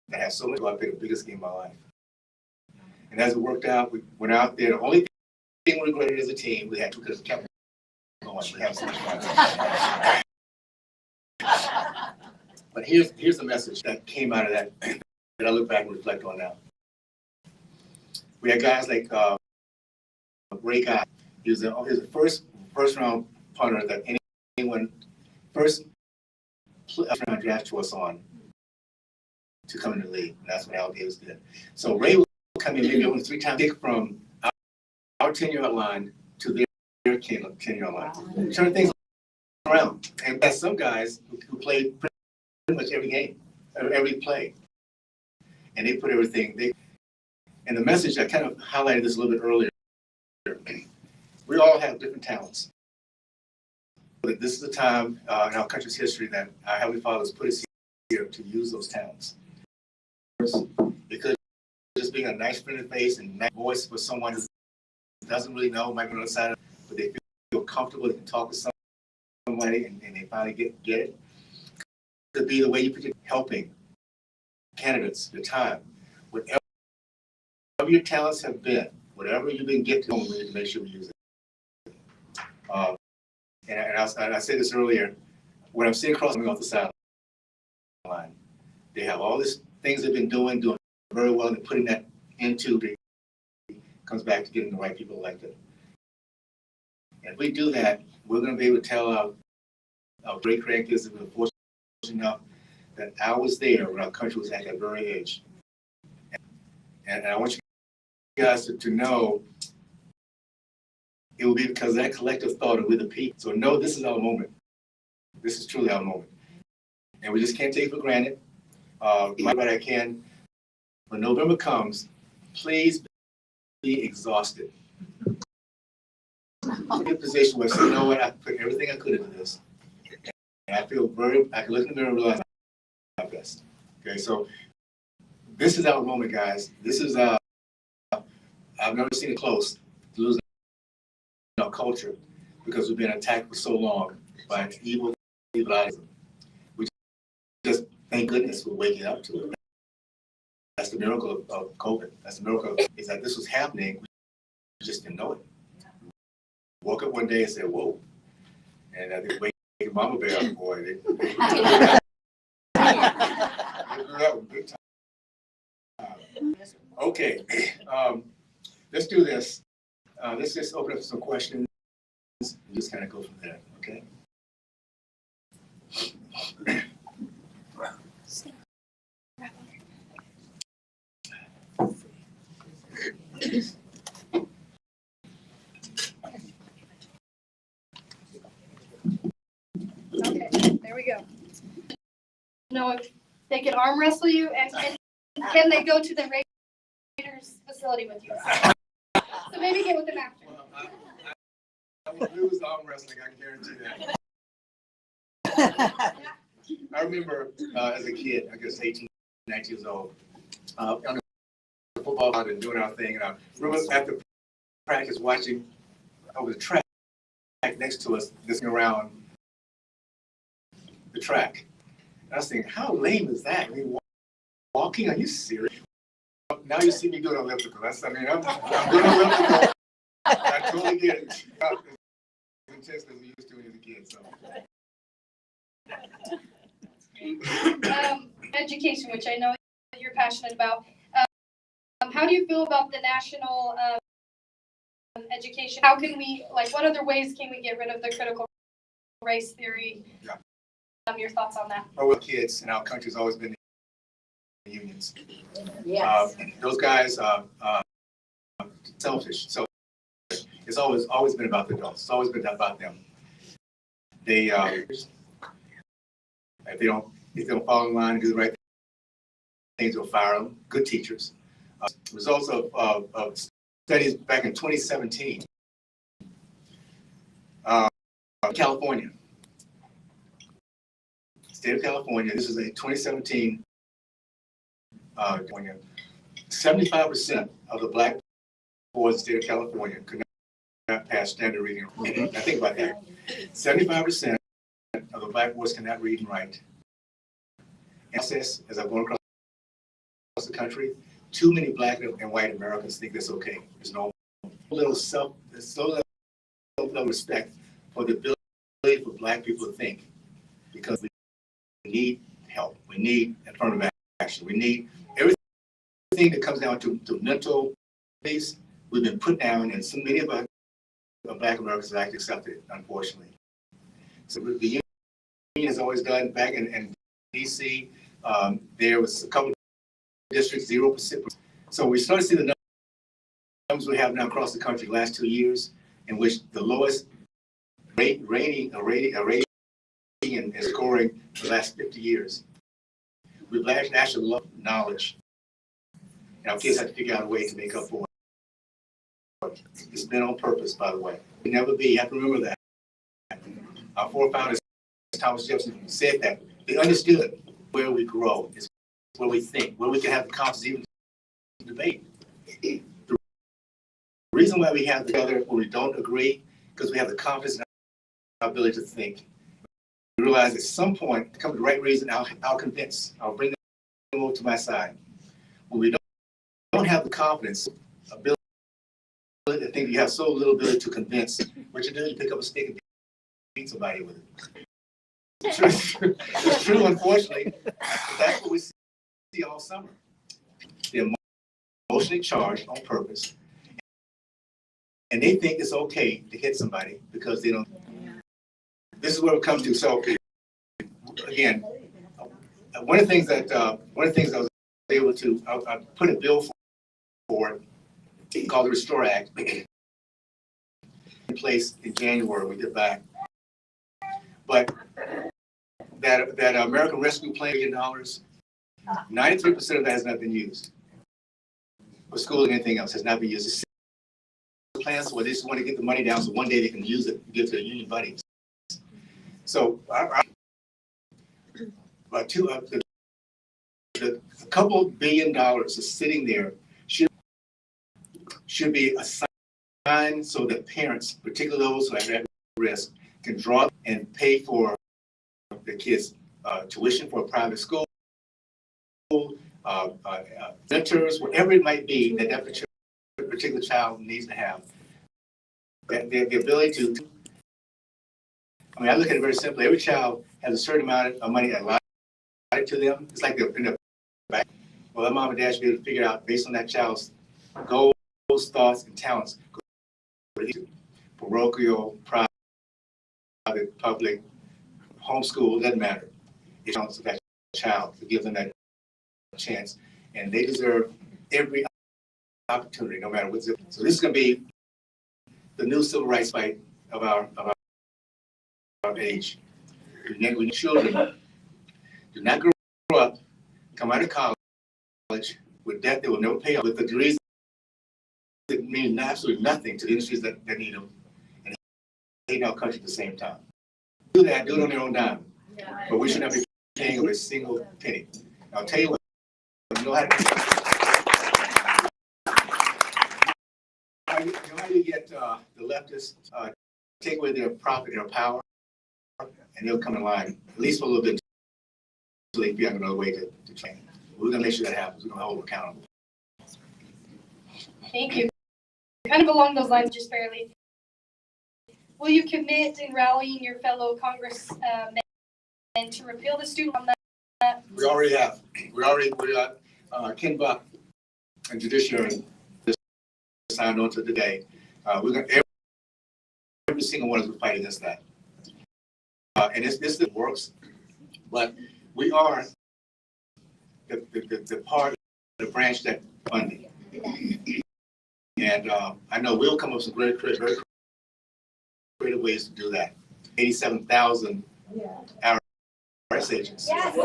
that have so much. I played the biggest game of my life. And as it worked out, we went out there. The only thing we regretted as a team, we had to, because we kept going. We have so much fun. But here's the message that came out of that that I look back and reflect on now. We had guys like Ray Guy. He was the first round punter that anyone first round draft choice on to come in the league. And that's what Al Davis did. So Ray would come in maybe only 3 times, kick from our 10-yard line to their 10-yard line. Turn things around. And that's some guys who played pretty much every game, every play. And they put everything, and the message, I kind of highlighted this a little bit earlier. We all have different talents. But this is the time in our country's history that our Heavenly Father has put us here to use those talents. Because just being a nice friendly face and nice voice for someone who doesn't really know, might be on the side of it, but they feel comfortable, they can talk to somebody and they finally get it. Could be the way you put it, helping candidates, your time, whatever your talents have been, whatever you've been getting, we need to make sure we use it. And I said this earlier, when I'm sitting across off the sideline, they have all these things they've been doing very well, and putting that into comes back to getting the right people elected. And if we do that, we're going to be able to tell our great grandkids that we're fortunate enough that I was there when our country was at that very age. And I want you guys to know it will be because of that collective thought of with the people. So know this is our moment. This is truly our moment. And we just can't take it for granted. Everybody I can. When November comes, please be exhausted. I'm in a position where I say, you know what, I put everything I could into this. And I feel I can look in the mirror and realize I'm my best. Okay, so this is our moment, guys. This is I've never seen it close to losing our culture because we've been attacked for so long by evil eyes. We just thank goodness we're waking up to it. That's the miracle of COVID. That's the miracle is that this was happening. We just didn't know it. Woke up one day and said, "Whoa!" And I think waking Mama Bear, boy, they grew up with good time. Okay, let's do this. Let's just open up some questions and just kind of go from there. Okay. Okay, there we go. Know if they can arm wrestle you, and can they go to the Raiders facility with you? So maybe get with them after. Well, I will lose arm wrestling, I can guarantee that. I remember as a kid, I guess 18, 19 years old, on the football field and doing our thing. And I remember after practice watching over the track next to us, listening around the track. And I was thinking, how lame is that? I mean, walking, are you serious? Now you see me doing elliptical. I'm doing elliptical. I totally get it. It's as intense as we used to when you were a kid. So. Education, which I know you're passionate about. How do you feel about the national education? How can we, what other ways can we get rid of the critical race theory. Yeah. Your thoughts on that? Well, kids in our country's always been the unions. Yes. Those guys are selfish. So it's always been about the adults. It's always been about them. They if they don't follow in line and do the right things, they'll fire them. Good teachers. Results of studies back in 2017. California. State of California, this is a 2017 California. 75% of the black boys in the state of California could not pass standard reading. Now think about that. 75% of the black boys cannot read and write. And as I've gone across the country, too many black and white Americans think that's okay. There's no little respect for the ability for black people to think, because we need help. We need affirmative action. We need everything that comes down to mental peace. We've been put down, and so many of us black Americans have actually accepted it, unfortunately. So the union has always done. Back in DC, there was a couple of districts, 0%. So we started to see the numbers we have now across the country the last 2 years, in which the lowest rating and scoring for the last 50 years. We've actually lost knowledge. And our kids have to figure out a way to make up for it. It's been on purpose, by the way. We never be. You have to remember that. Our forefathers, Thomas Jefferson, said that. They understood where we grow, is where we think, where we can have the confidence even to debate. The reason why we have together when we don't agree, because we have the confidence in our ability to think. We realize at some point, to come to the right reason, I'll convince. I'll bring them over to my side. When we don't have the confidence, ability, I think you have so little ability to convince. What you do, you pick up a stick and beat somebody with it. It's true, unfortunately. But that's what we see all summer. They're emotionally charged on purpose. And they think it's okay to hit somebody because they don't. This is where it comes to. So again, one of the things I was able to, I put a bill for it called the Restore Act in place in January. We did back, but that American Rescue Plan, $1 billion, 93% of that has not been used for school and anything else has not been used. It's plans where they just want to get the money down so one day they can use it and give it to their union buddies. So the couple $1 billion is sitting there should be assigned so that parents, particularly those who are at risk, can draw and pay for the kids' tuition for a private school, mentors, whatever it might be that particular child needs to have. The ability to, I mean, I look at it very simply. Every child has a certain amount of money allotted to them. It's like they're in the back. Well, their mom and dad should be able to figure out based on that child's goals, thoughts, and talents. Parochial, private, public, homeschool, doesn't matter. It's on that child to give them that chance, and they deserve every opportunity, no matter what's it. So this is going to be the new civil rights fight of our age. We need children do not grow up, come out of college with debt they will never pay off, with the degrees that mean absolutely nothing to the industries that need them, and hate our country at the same time. Do that, do it on their own dime. But we should not be paying them a single penny. I'll tell you what, you know how you get the leftists take away their profit, their power, and they'll come in line, at least for a little bit, until they figure out another way to train. We're going to make sure that happens. We're going to hold them accountable. Thank you. Kind of along those lines, just barely. Will you commit in rallying your fellow congressmen to repeal the student on that? We already have. We got Ken Buck and Judiciary signed on to today. We're going to every single one of us will fight against that. and this works, but we are the part of the branch that funding. And I know we'll come up with some very creative ways to do that. 87,000 IRS agents. Yes.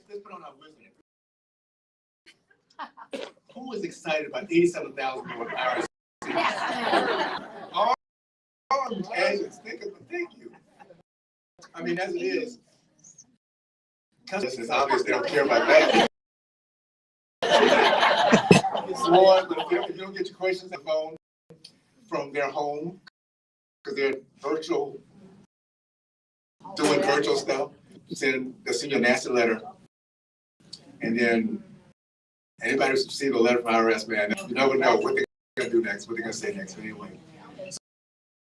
Let's put on our wisdom. Who is excited about 87,000 more IRS agents? All agents, thank you. I mean, as it is, it's obvious they don't care about that. It's Lord, but if you don't get your questions on the phone from their home, because they're doing virtual stuff, they'll send you a nasty letter. And then anybody who's received a letter from IRS, man, you never know what they're gonna do next, what they're gonna say next anyway.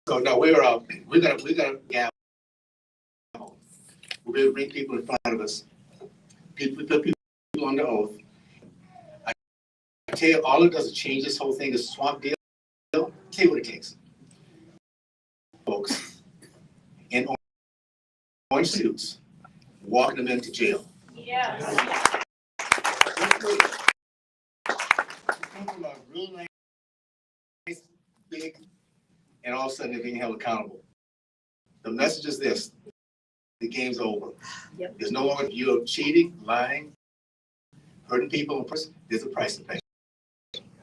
So no, we're gonna gap. We'll be able to bring people in front of us. We put people on the oath. I tell you, all it does is change this whole thing, this swamp deal. Tell you what it takes. Folks in orange suits, walking them into jail. Yes. Come from a real nice, big, and all of a sudden they're being held accountable. The message is this: the game's over. Yep. There's no longer you of cheating, lying, hurting people. There's a price to pay.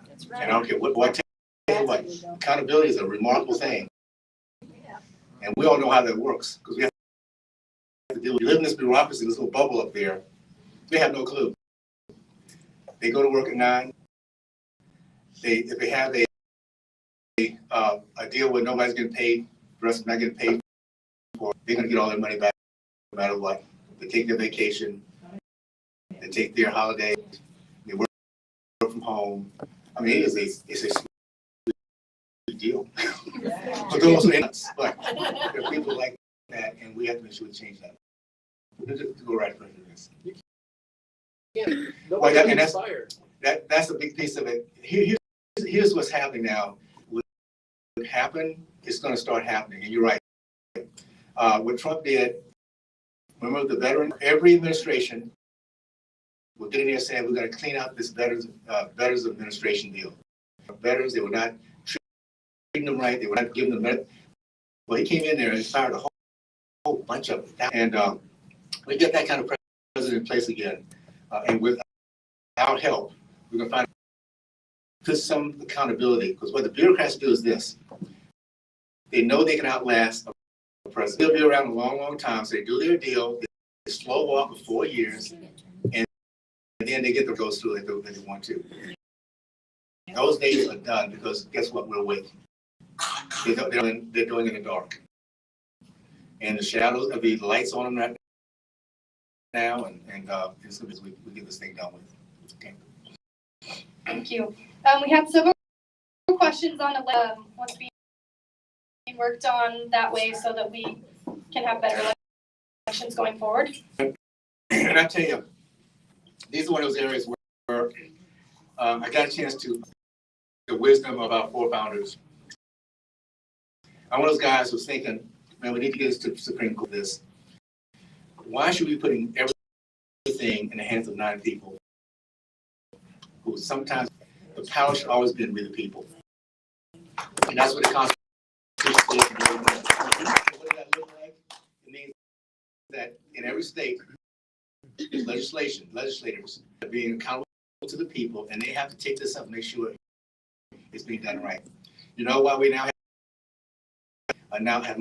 That's And I don't care what tell you what, accountability is a remarkable thing. And we all know how that works because we have to deal with. You live in this bureaucracy, this little bubble up there. They have no clue. They go to work at 9. If they have a deal where nobody's getting paid, the rest of them not getting paid for, they're gonna get all their money back no matter what. They take their vacation, they take their holiday, they work from home. I mean, it's a sweet deal. But those are nuts. But there are people like that, and we have to make sure we change that. To go right for this. Nobody and inspired. That's a big piece of it. Here's what's happening now. What happened, it's going to start happening, and you're right. What Trump did, remember the veteran, every administration will get in there saying we're going to clean out this veterans administration deal. Veterans, they were not treating them right, they were not giving them. Well, he came in there and fired a whole bunch of them. And we get that kind of president in place again. And with our help, we're going to find put some accountability, because what the bureaucrats do is this: they know they can outlast a president. They'll be around a long, long time, so they do their deal, they slow walk for 4 years, and then they get the goes through that they want to. Those days are done, because guess what? We're awake. They're doing it in the dark, and the shadows of the lights on them right now, and it's going to be we get this thing done with. Okay. Thank you. We had several questions on what's being worked on that way so that we can have better elections going forward. And I tell you, these are one of those areas where I got a chance to the wisdom of our 4 founders. I'm one of those guys who's thinking, man, we need to get this to the Supreme Court. This. Why should we be putting everything in the hands of 9 people who sometimes the power should always be with the people? And that's what the Constitution says. What does that look like? It means that in every state, legislators are being accountable to the people, and they have to take this up and make sure it's being done right. You know why we now have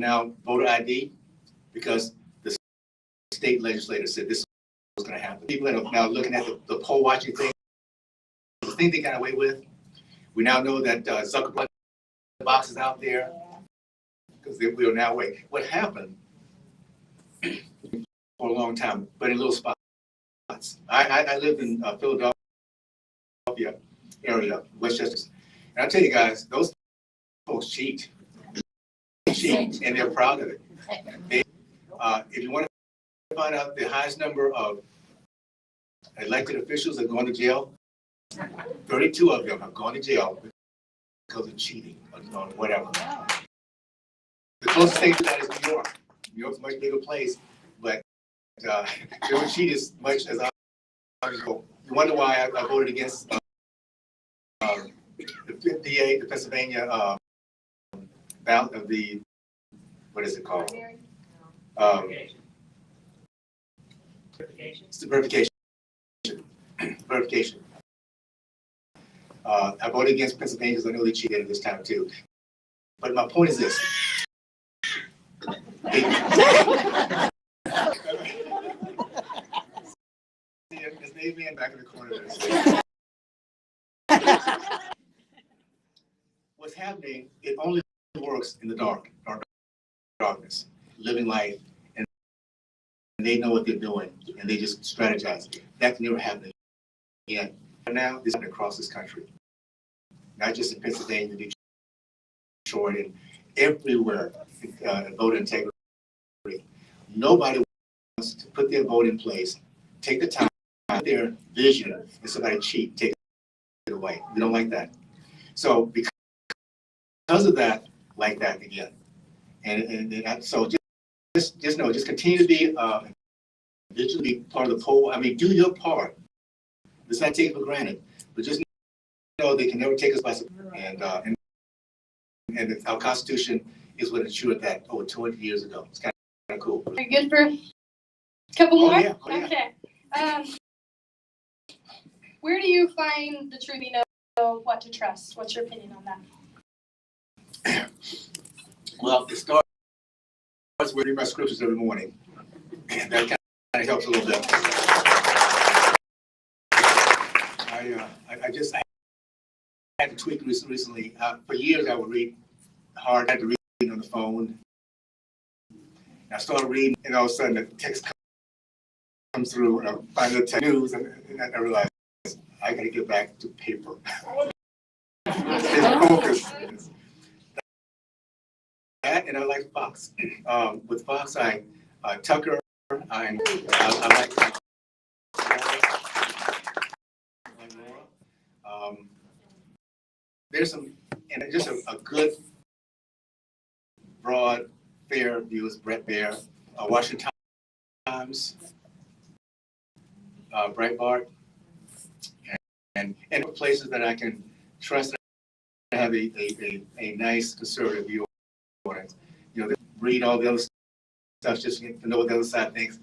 voter ID? Because the state legislator said this was going to happen. People that are now looking at the poll watching thing, the thing they got away with. We now know that Zuckerberg boxes out there because we are now awake. What happened for a long time, but in little spots. I lived in Philadelphia area, Westchester, and I tell you guys, those folks cheat, and they're proud of it. If you want to find out the highest number of elected officials that go into jail, 32 of them have gone to jail because of cheating or whatever. The closest thing to that is New York. New York's a much bigger place, but they don't cheat as much as ours go. You wonder why I voted against the Pennsylvania ballot of the, what is it called? It's the verification. Verification. I voted against Pennsylvania because I know they cheated this time too. But my point is this. There's an amen back in the corner there. What's happening, it only works in the darkness, living life, and they know what they're doing, and they just strategize. That can never happen again. Right now, this is across this country, not just in Pennsylvania, Detroit, and everywhere, voter integrity. Nobody wants to put their vote in place, take the time, their vision, and somebody cheat, take it away. We don't like that. So because of that, like that again. And so just know, just continue to be vigilantly part of the poll. I mean, do your part. Let's not take it for granted, but just know they can never take us by surprise. And our Constitution is what ensured that over 200 years ago. It's kind of cool. Are you good for a couple more? Yeah. Oh, yeah. Okay. Where do you find the truth? You know what to trust. What's your opinion on that? Well, it starts with reading my scriptures every morning. And that kind of helps a little bit. I had to tweak recently. For years, I would read hard. I had to read on the phone. I started reading, and all of a sudden, the text comes through, and I find the news, and I realized I got to get back to paper. Stay focused. That, and I like Fox. With Fox, Tucker, I like Laura. There's some, and just a good, broad, fair view is Brett Baer, Washington Times, Breitbart, and places that I can trust and have a nice conservative view on it. You know, read all the other stuff just to know what the other side thinks.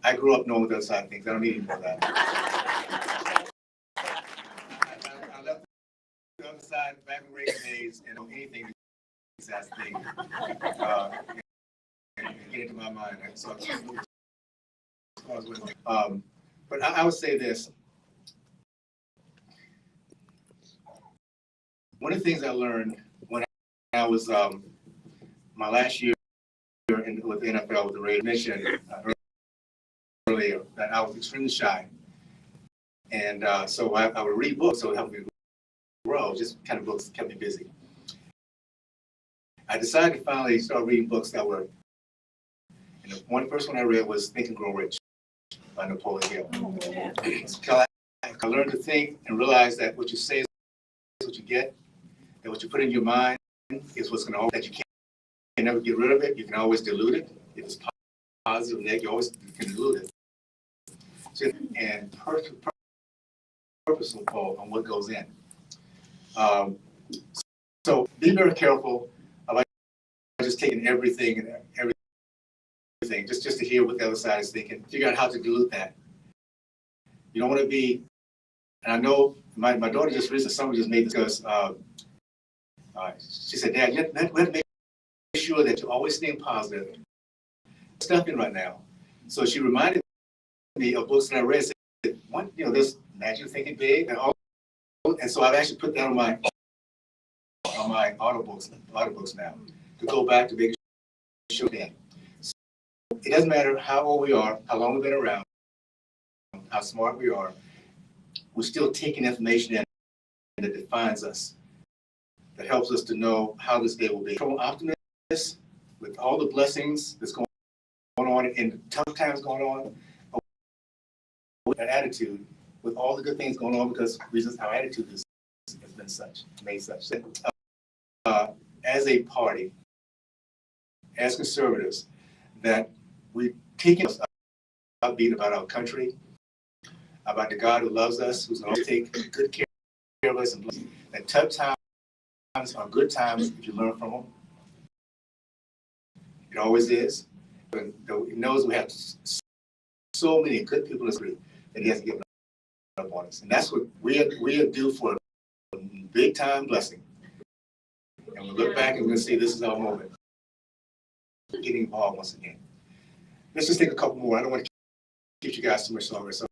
I grew up knowing what the other side thinks. I don't need any more of that. I left the other side back in Reagan days and know anything that's thing and get into my mind. So, but I would say this. One of the things I learned when I was my last year with the NFL with the Raiders, mentioned earlier that I was extremely shy, and so I would read books, so it helped me grow. Just kind of books kept me busy. I decided to finally start reading books that were, and the first one I read was Think and Grow Rich by Napoleon Hill. I learned to think and realize that what you say is what you get, that what you put in your mind is what's going to, that you can't never get rid of it. You can always dilute it. If it's positive or negative, you can dilute it. So, and purposeful on what goes in. So be very careful about just taking everything and everything, just to hear what the other side is thinking. Figure out how to dilute that. You don't want to be, and I know my daughter just recently, someone just made this because she said, Dad, you have to make sure that you're always staying positive. Stuff in right now. So she reminded me of books that I read. Said, this Imagine Thinking Big, and so I've actually put that on my audiobooks now to go back to making sure that. So it doesn't matter how old we are, how long we've been around, how smart we are. We're still taking information in that defines us, that helps us to know how this day will be. From optimist, with all the blessings that's going on and the tough times going on, that attitude with all the good things going on because our attitude has been made such. As a party, as conservatives, that we taking us upbeat about our country, about the God who loves us, who's going to take good care of us, and that tough times are good times if you learn from them. It always is. But he knows we have so many good people in this country that he hasn't given up on us. And that's what we are due for a big time blessing. And we'll look back and we'll see this is our moment. Getting involved once again. Let's just take a couple more. I don't want to keep you guys too much longer. So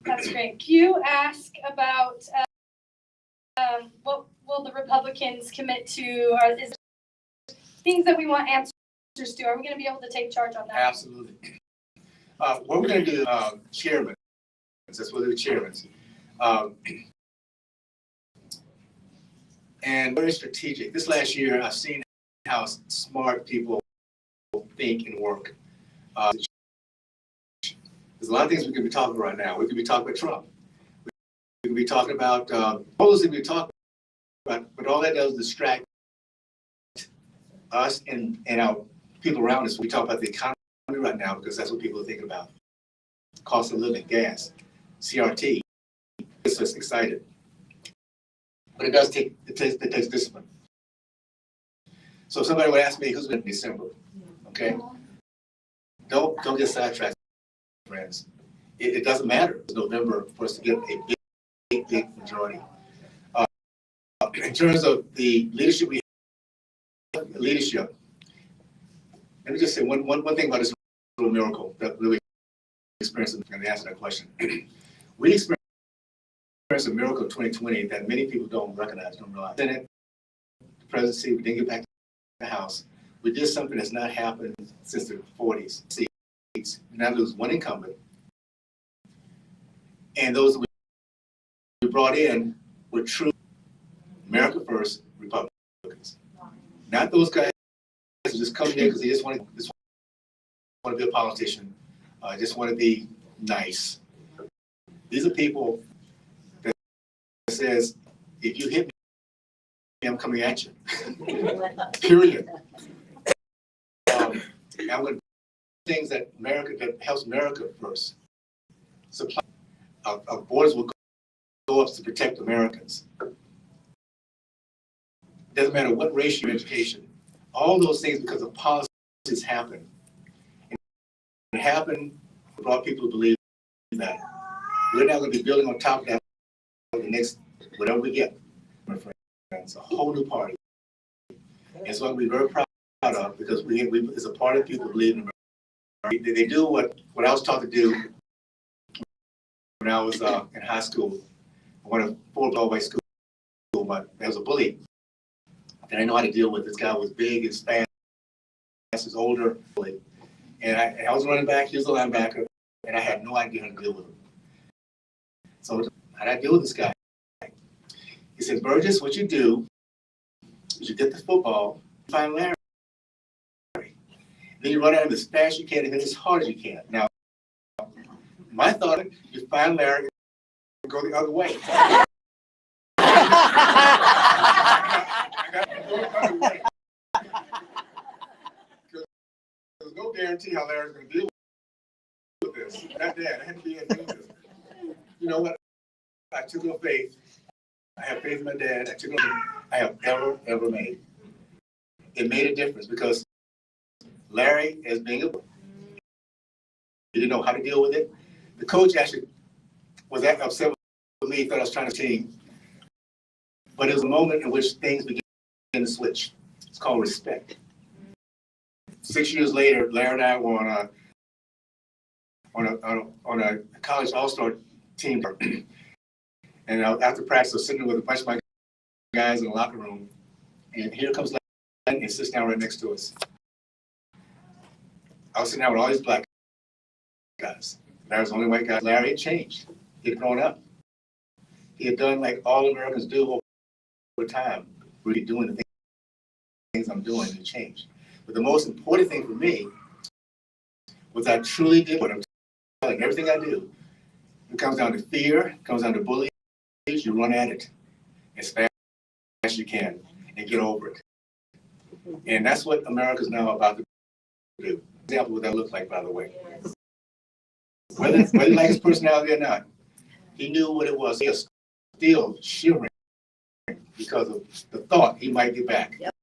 That's great. Q asked about what will the Republicans commit to, or is there things that we want answers to? Are we going to be able to take charge on that? absolutely. What we're going to do, chairman. That's what we're the chairmen. And very strategic. This last year, I've seen how smart people think and work. There's a lot of things we could be talking about right now. We could be talking about Trump. We could be talking about all those things we talk about, but all that does is distract us and our people around us. We talk about the economy right now because that's what people are thinking about. Cost of living, gas, CRT. It's just excited. But it takes discipline. So if somebody would ask me who's in December, okay? Don't get sidetracked, friends. It doesn't matter. It's November for us to get a big majority. In terms of the leadership let me just say one thing about this little miracle that really experienced. I'm going to answer that question. We experienced a miracle in 2020 that many people don't recognize, don't realize. Senate, the presidency, we didn't get back to the House. We did something that's not happened since the 40s. Now there was one incumbent, and those we brought in were true America First Republicans. Not those guys who just come in because they just want to be a politician, just want to be nice. These are people that says, if you hit me, I'm coming at you. Period. I'm going to do things that helps America first. Supply our borders will go up to protect Americans. Doesn't matter what race your education. All those things because of policies happen. And it happened, brought people to believe that. We're now going to be building on top of that for the next, whatever we get, my friends, a whole new party. And so we're very proud of because we as a part of people believe in America. They do what I was taught to do when I was in high school. I went to full Broadway school, but there was a bully that I know how to deal with. This guy was big, he's fast, he's older, and I was running back, he was a linebacker, and I had no idea how to deal with him. So how did I deal with this guy? He said, Burgess, what you do is you get the football, find Larry. Then you run at him as fast as you can and hit as hard as you can. Now, my thought, you find Larry and go the other way. I got to go the other way. There's no guarantee how Larry's going to deal with this. Not that. I had to be able to do this. You know what? I took no faith. I have faith in my dad. I took no faith I have ever made. It made a difference because Larry, as being a he didn't know how to deal with it. The coach actually was upset with me, thought I was trying to team. But it was a moment in which things began to switch. It's called respect. 6 years later, Larry and I were on a college all-star team. And after practice, I was sitting with a bunch of my guys in the locker room. And here comes Larry and sits down right next to us. I was sitting down with all these black guys. Larry was the only white guy. Larry had changed. He had grown up. He had done like all Americans do over time, really doing the things I'm doing to change. But the most important thing for me was I truly did what I'm telling everything I do. It comes down to fear, it comes down to bullying. You run at it as fast as you can and get over it. And that's what America's now about to do. Example what that looks like, by the way. Whether you like his personality or not, he knew what it was. He was still shivering because of the thought he might get back. Yep.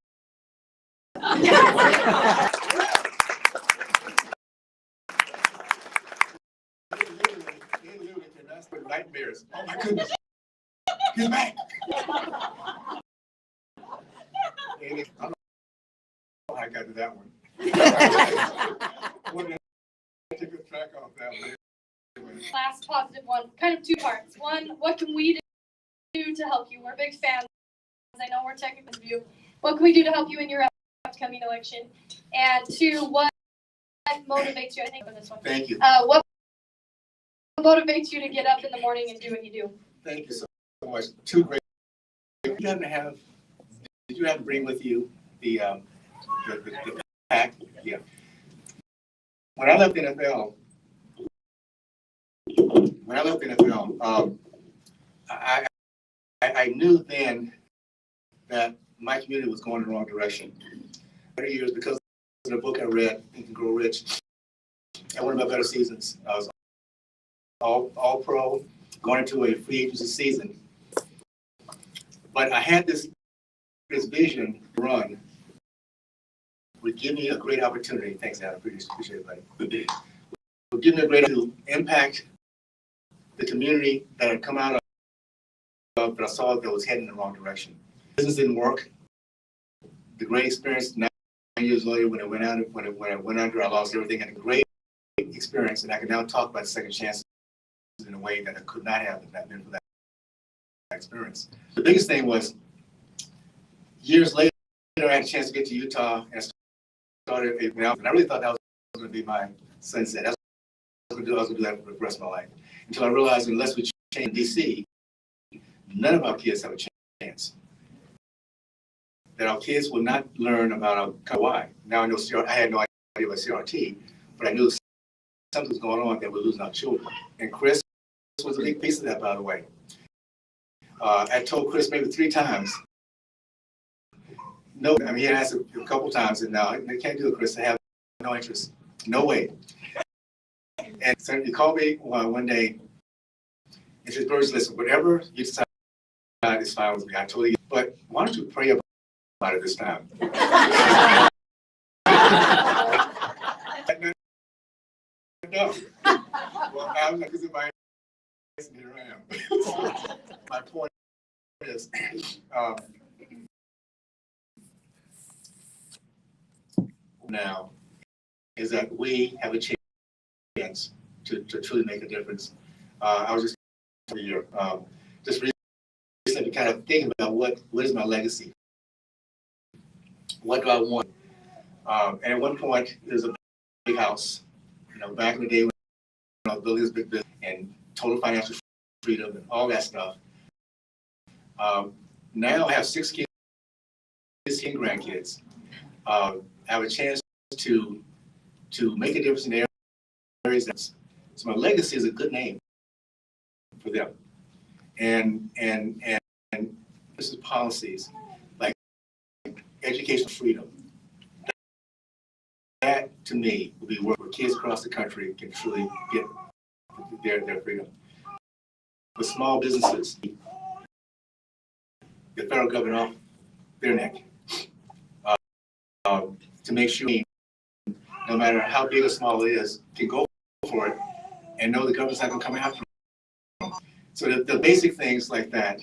Nightmares. Oh my goodness. He's back. I don't know how I got to that one. I took a track off that one. Last positive one, kind of two parts. One, what can we do to help you? We're big fans. I know we're technical of you. What can we do to help you in your upcoming election? And two, what motivates you? I think for this one. Thank you. What motivates you to get up in the morning and do what you do? Thank you so much. Two great. Did you happen to bring with you the pack? Yeah. When I left NFL, I knew then that my community was going in the wrong direction. 30 years because of the book I read, Think and Grow Rich. And one of my better seasons. I was all pro, going into a free agency season. But I had this vision to run would give me a great opportunity. Thanks, Adam. Appreciate it, buddy. Would give me a great opportunity to impact the community that had come out of, but I saw that was heading in the wrong direction. Business didn't work. The great experience 9 years later when it went under, I lost everything. I had a great experience, and I can now talk about second chances in a way that I could not have if not been for that experience. The biggest thing was years later, I had a chance to get to Utah and started and I really thought that was going to be my sunset. That's what I was going to do that for the rest of my life. Until I realized unless we change in DC, none of our kids have a chance. That our kids will not learn about why. Now I know I had no idea about CRT, but I knew something was going on that we're losing our children. And Chris was a big piece of that, by the way. I told Chris maybe 3 times. No, I mean, he asked a couple times, and now I can't do it, Chris. I have no interest. No way. And so he called me one day and said, Bruce, listen, whatever you decide is fine with me. I totally get it. But why don't you pray about it this time? No. Well, I was like, this is my and here I am. My point is, now is that we have a chance to truly make a difference. I was just here, just recently kind of thinking about what is my legacy? What do I want? And at one point, there's a big house. You know, back in the day when I was building this big business and total financial freedom and all that stuff. Now I have 6 kids, 15 grandkids. I have a chance to make a difference in areas. So my legacy is a good name for them. And this is policies like educational freedom. That to me will be where kids across the country can truly get their freedom. For small businesses, the federal government off their neck to make sure no matter how big or small it is, can go for it and know the government's not going to come after them. So the basic things like that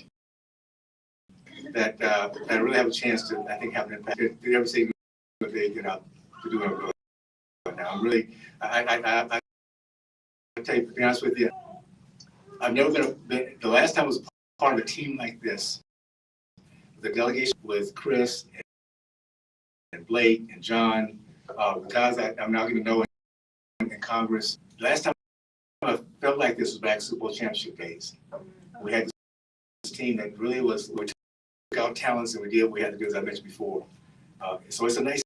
really have a chance to, I think, have an impact. They never say what they get up to do it now. I'm really, I tell you, to be honest with you, I've never been the last time I was part of a team like this, the delegation with Chris and Blake and John, guys I'm now going to know in Congress. Last time I felt like this was back Super Bowl championship days. We had this team that really we took out talents and we did what we had to do, as I mentioned before. So it's a nice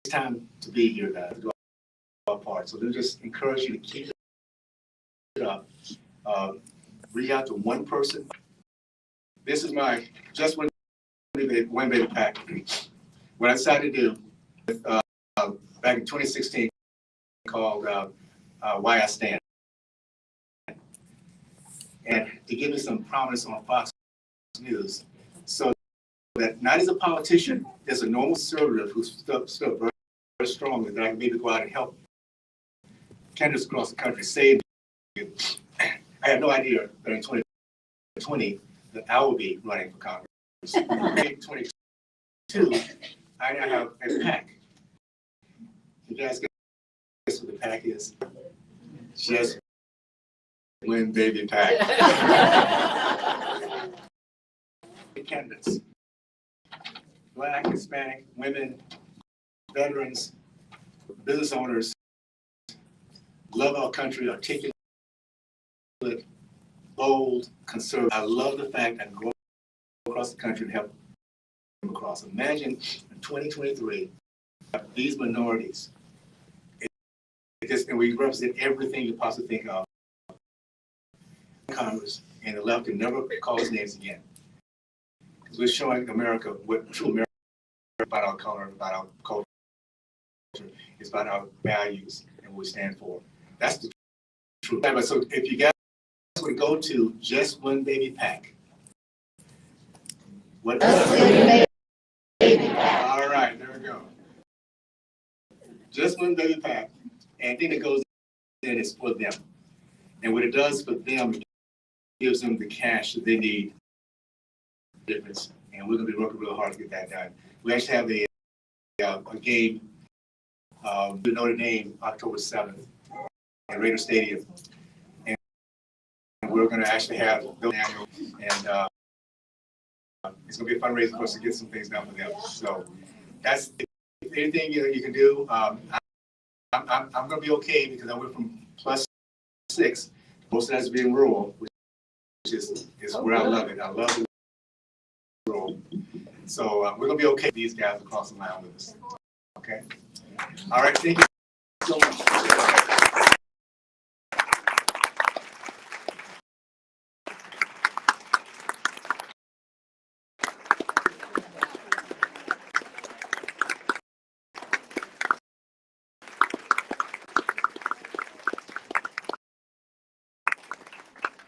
time to be here, guys, to do our part. So let me just encourage you to keep it up reach out to one person. This is my just one baby pack. What I decided to do back in 2016 called Why I Stand. And to give me some prominence on Fox News, so that not as a politician, as a normal conservative who stood very, very strongly, that I can maybe go out and help candidates across the country save you. I had no idea that in 2020 that I would be running for Congress. In 2022, I now have a PAC. You guys guess what the PAC is? Just Win Baby PAC. Candidates, Black, Hispanic, women, veterans, business owners, love our country, articulate, bold, conservative. I love the fact I can go across the country and help them across. Imagine in 2023, these minorities, and we represent everything you possibly think of. Congress and the left can never call us names again. Because we're showing America what true America is about, our color, about our culture, it's about our values and what we stand for. That's the truth. So if you guys would go to Just One Baby PAC. What? Just One Baby PAC. All right, there we go. Just One Baby PAC. And the thing that goes in is for them. And what it does for them, it gives them the cash that they need. Difference. And we're going to be working real hard to get that done. We actually have a game, Notre Dame, October 7th at Raider Stadium. And we're going to actually have the annual, and it's going to be a fundraiser for us to get some things done for them. So that's anything you can do. I'm going to be okay because I went from +6, most of that is being rural, which is where I love it. I love it. So we're going to be okay with these guys across the line with us. Okay? All right, thank you so much.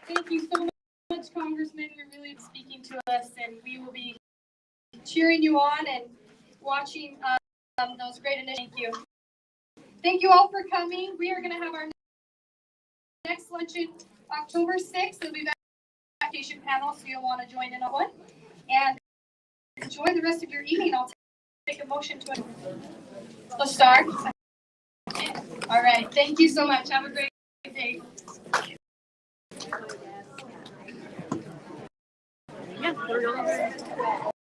Thank you so much, Congressman. You're really speaking to us, and we will be cheering you on and watching those great initiatives. Thank you. Thank you all for coming. We are going to have our next luncheon October 6th. It'll be a vacation panel, so you'll want to join in on one. And enjoy the rest of your evening. I'll take a motion to let's start. All right. Thank you so much. Have a great day. Yeah,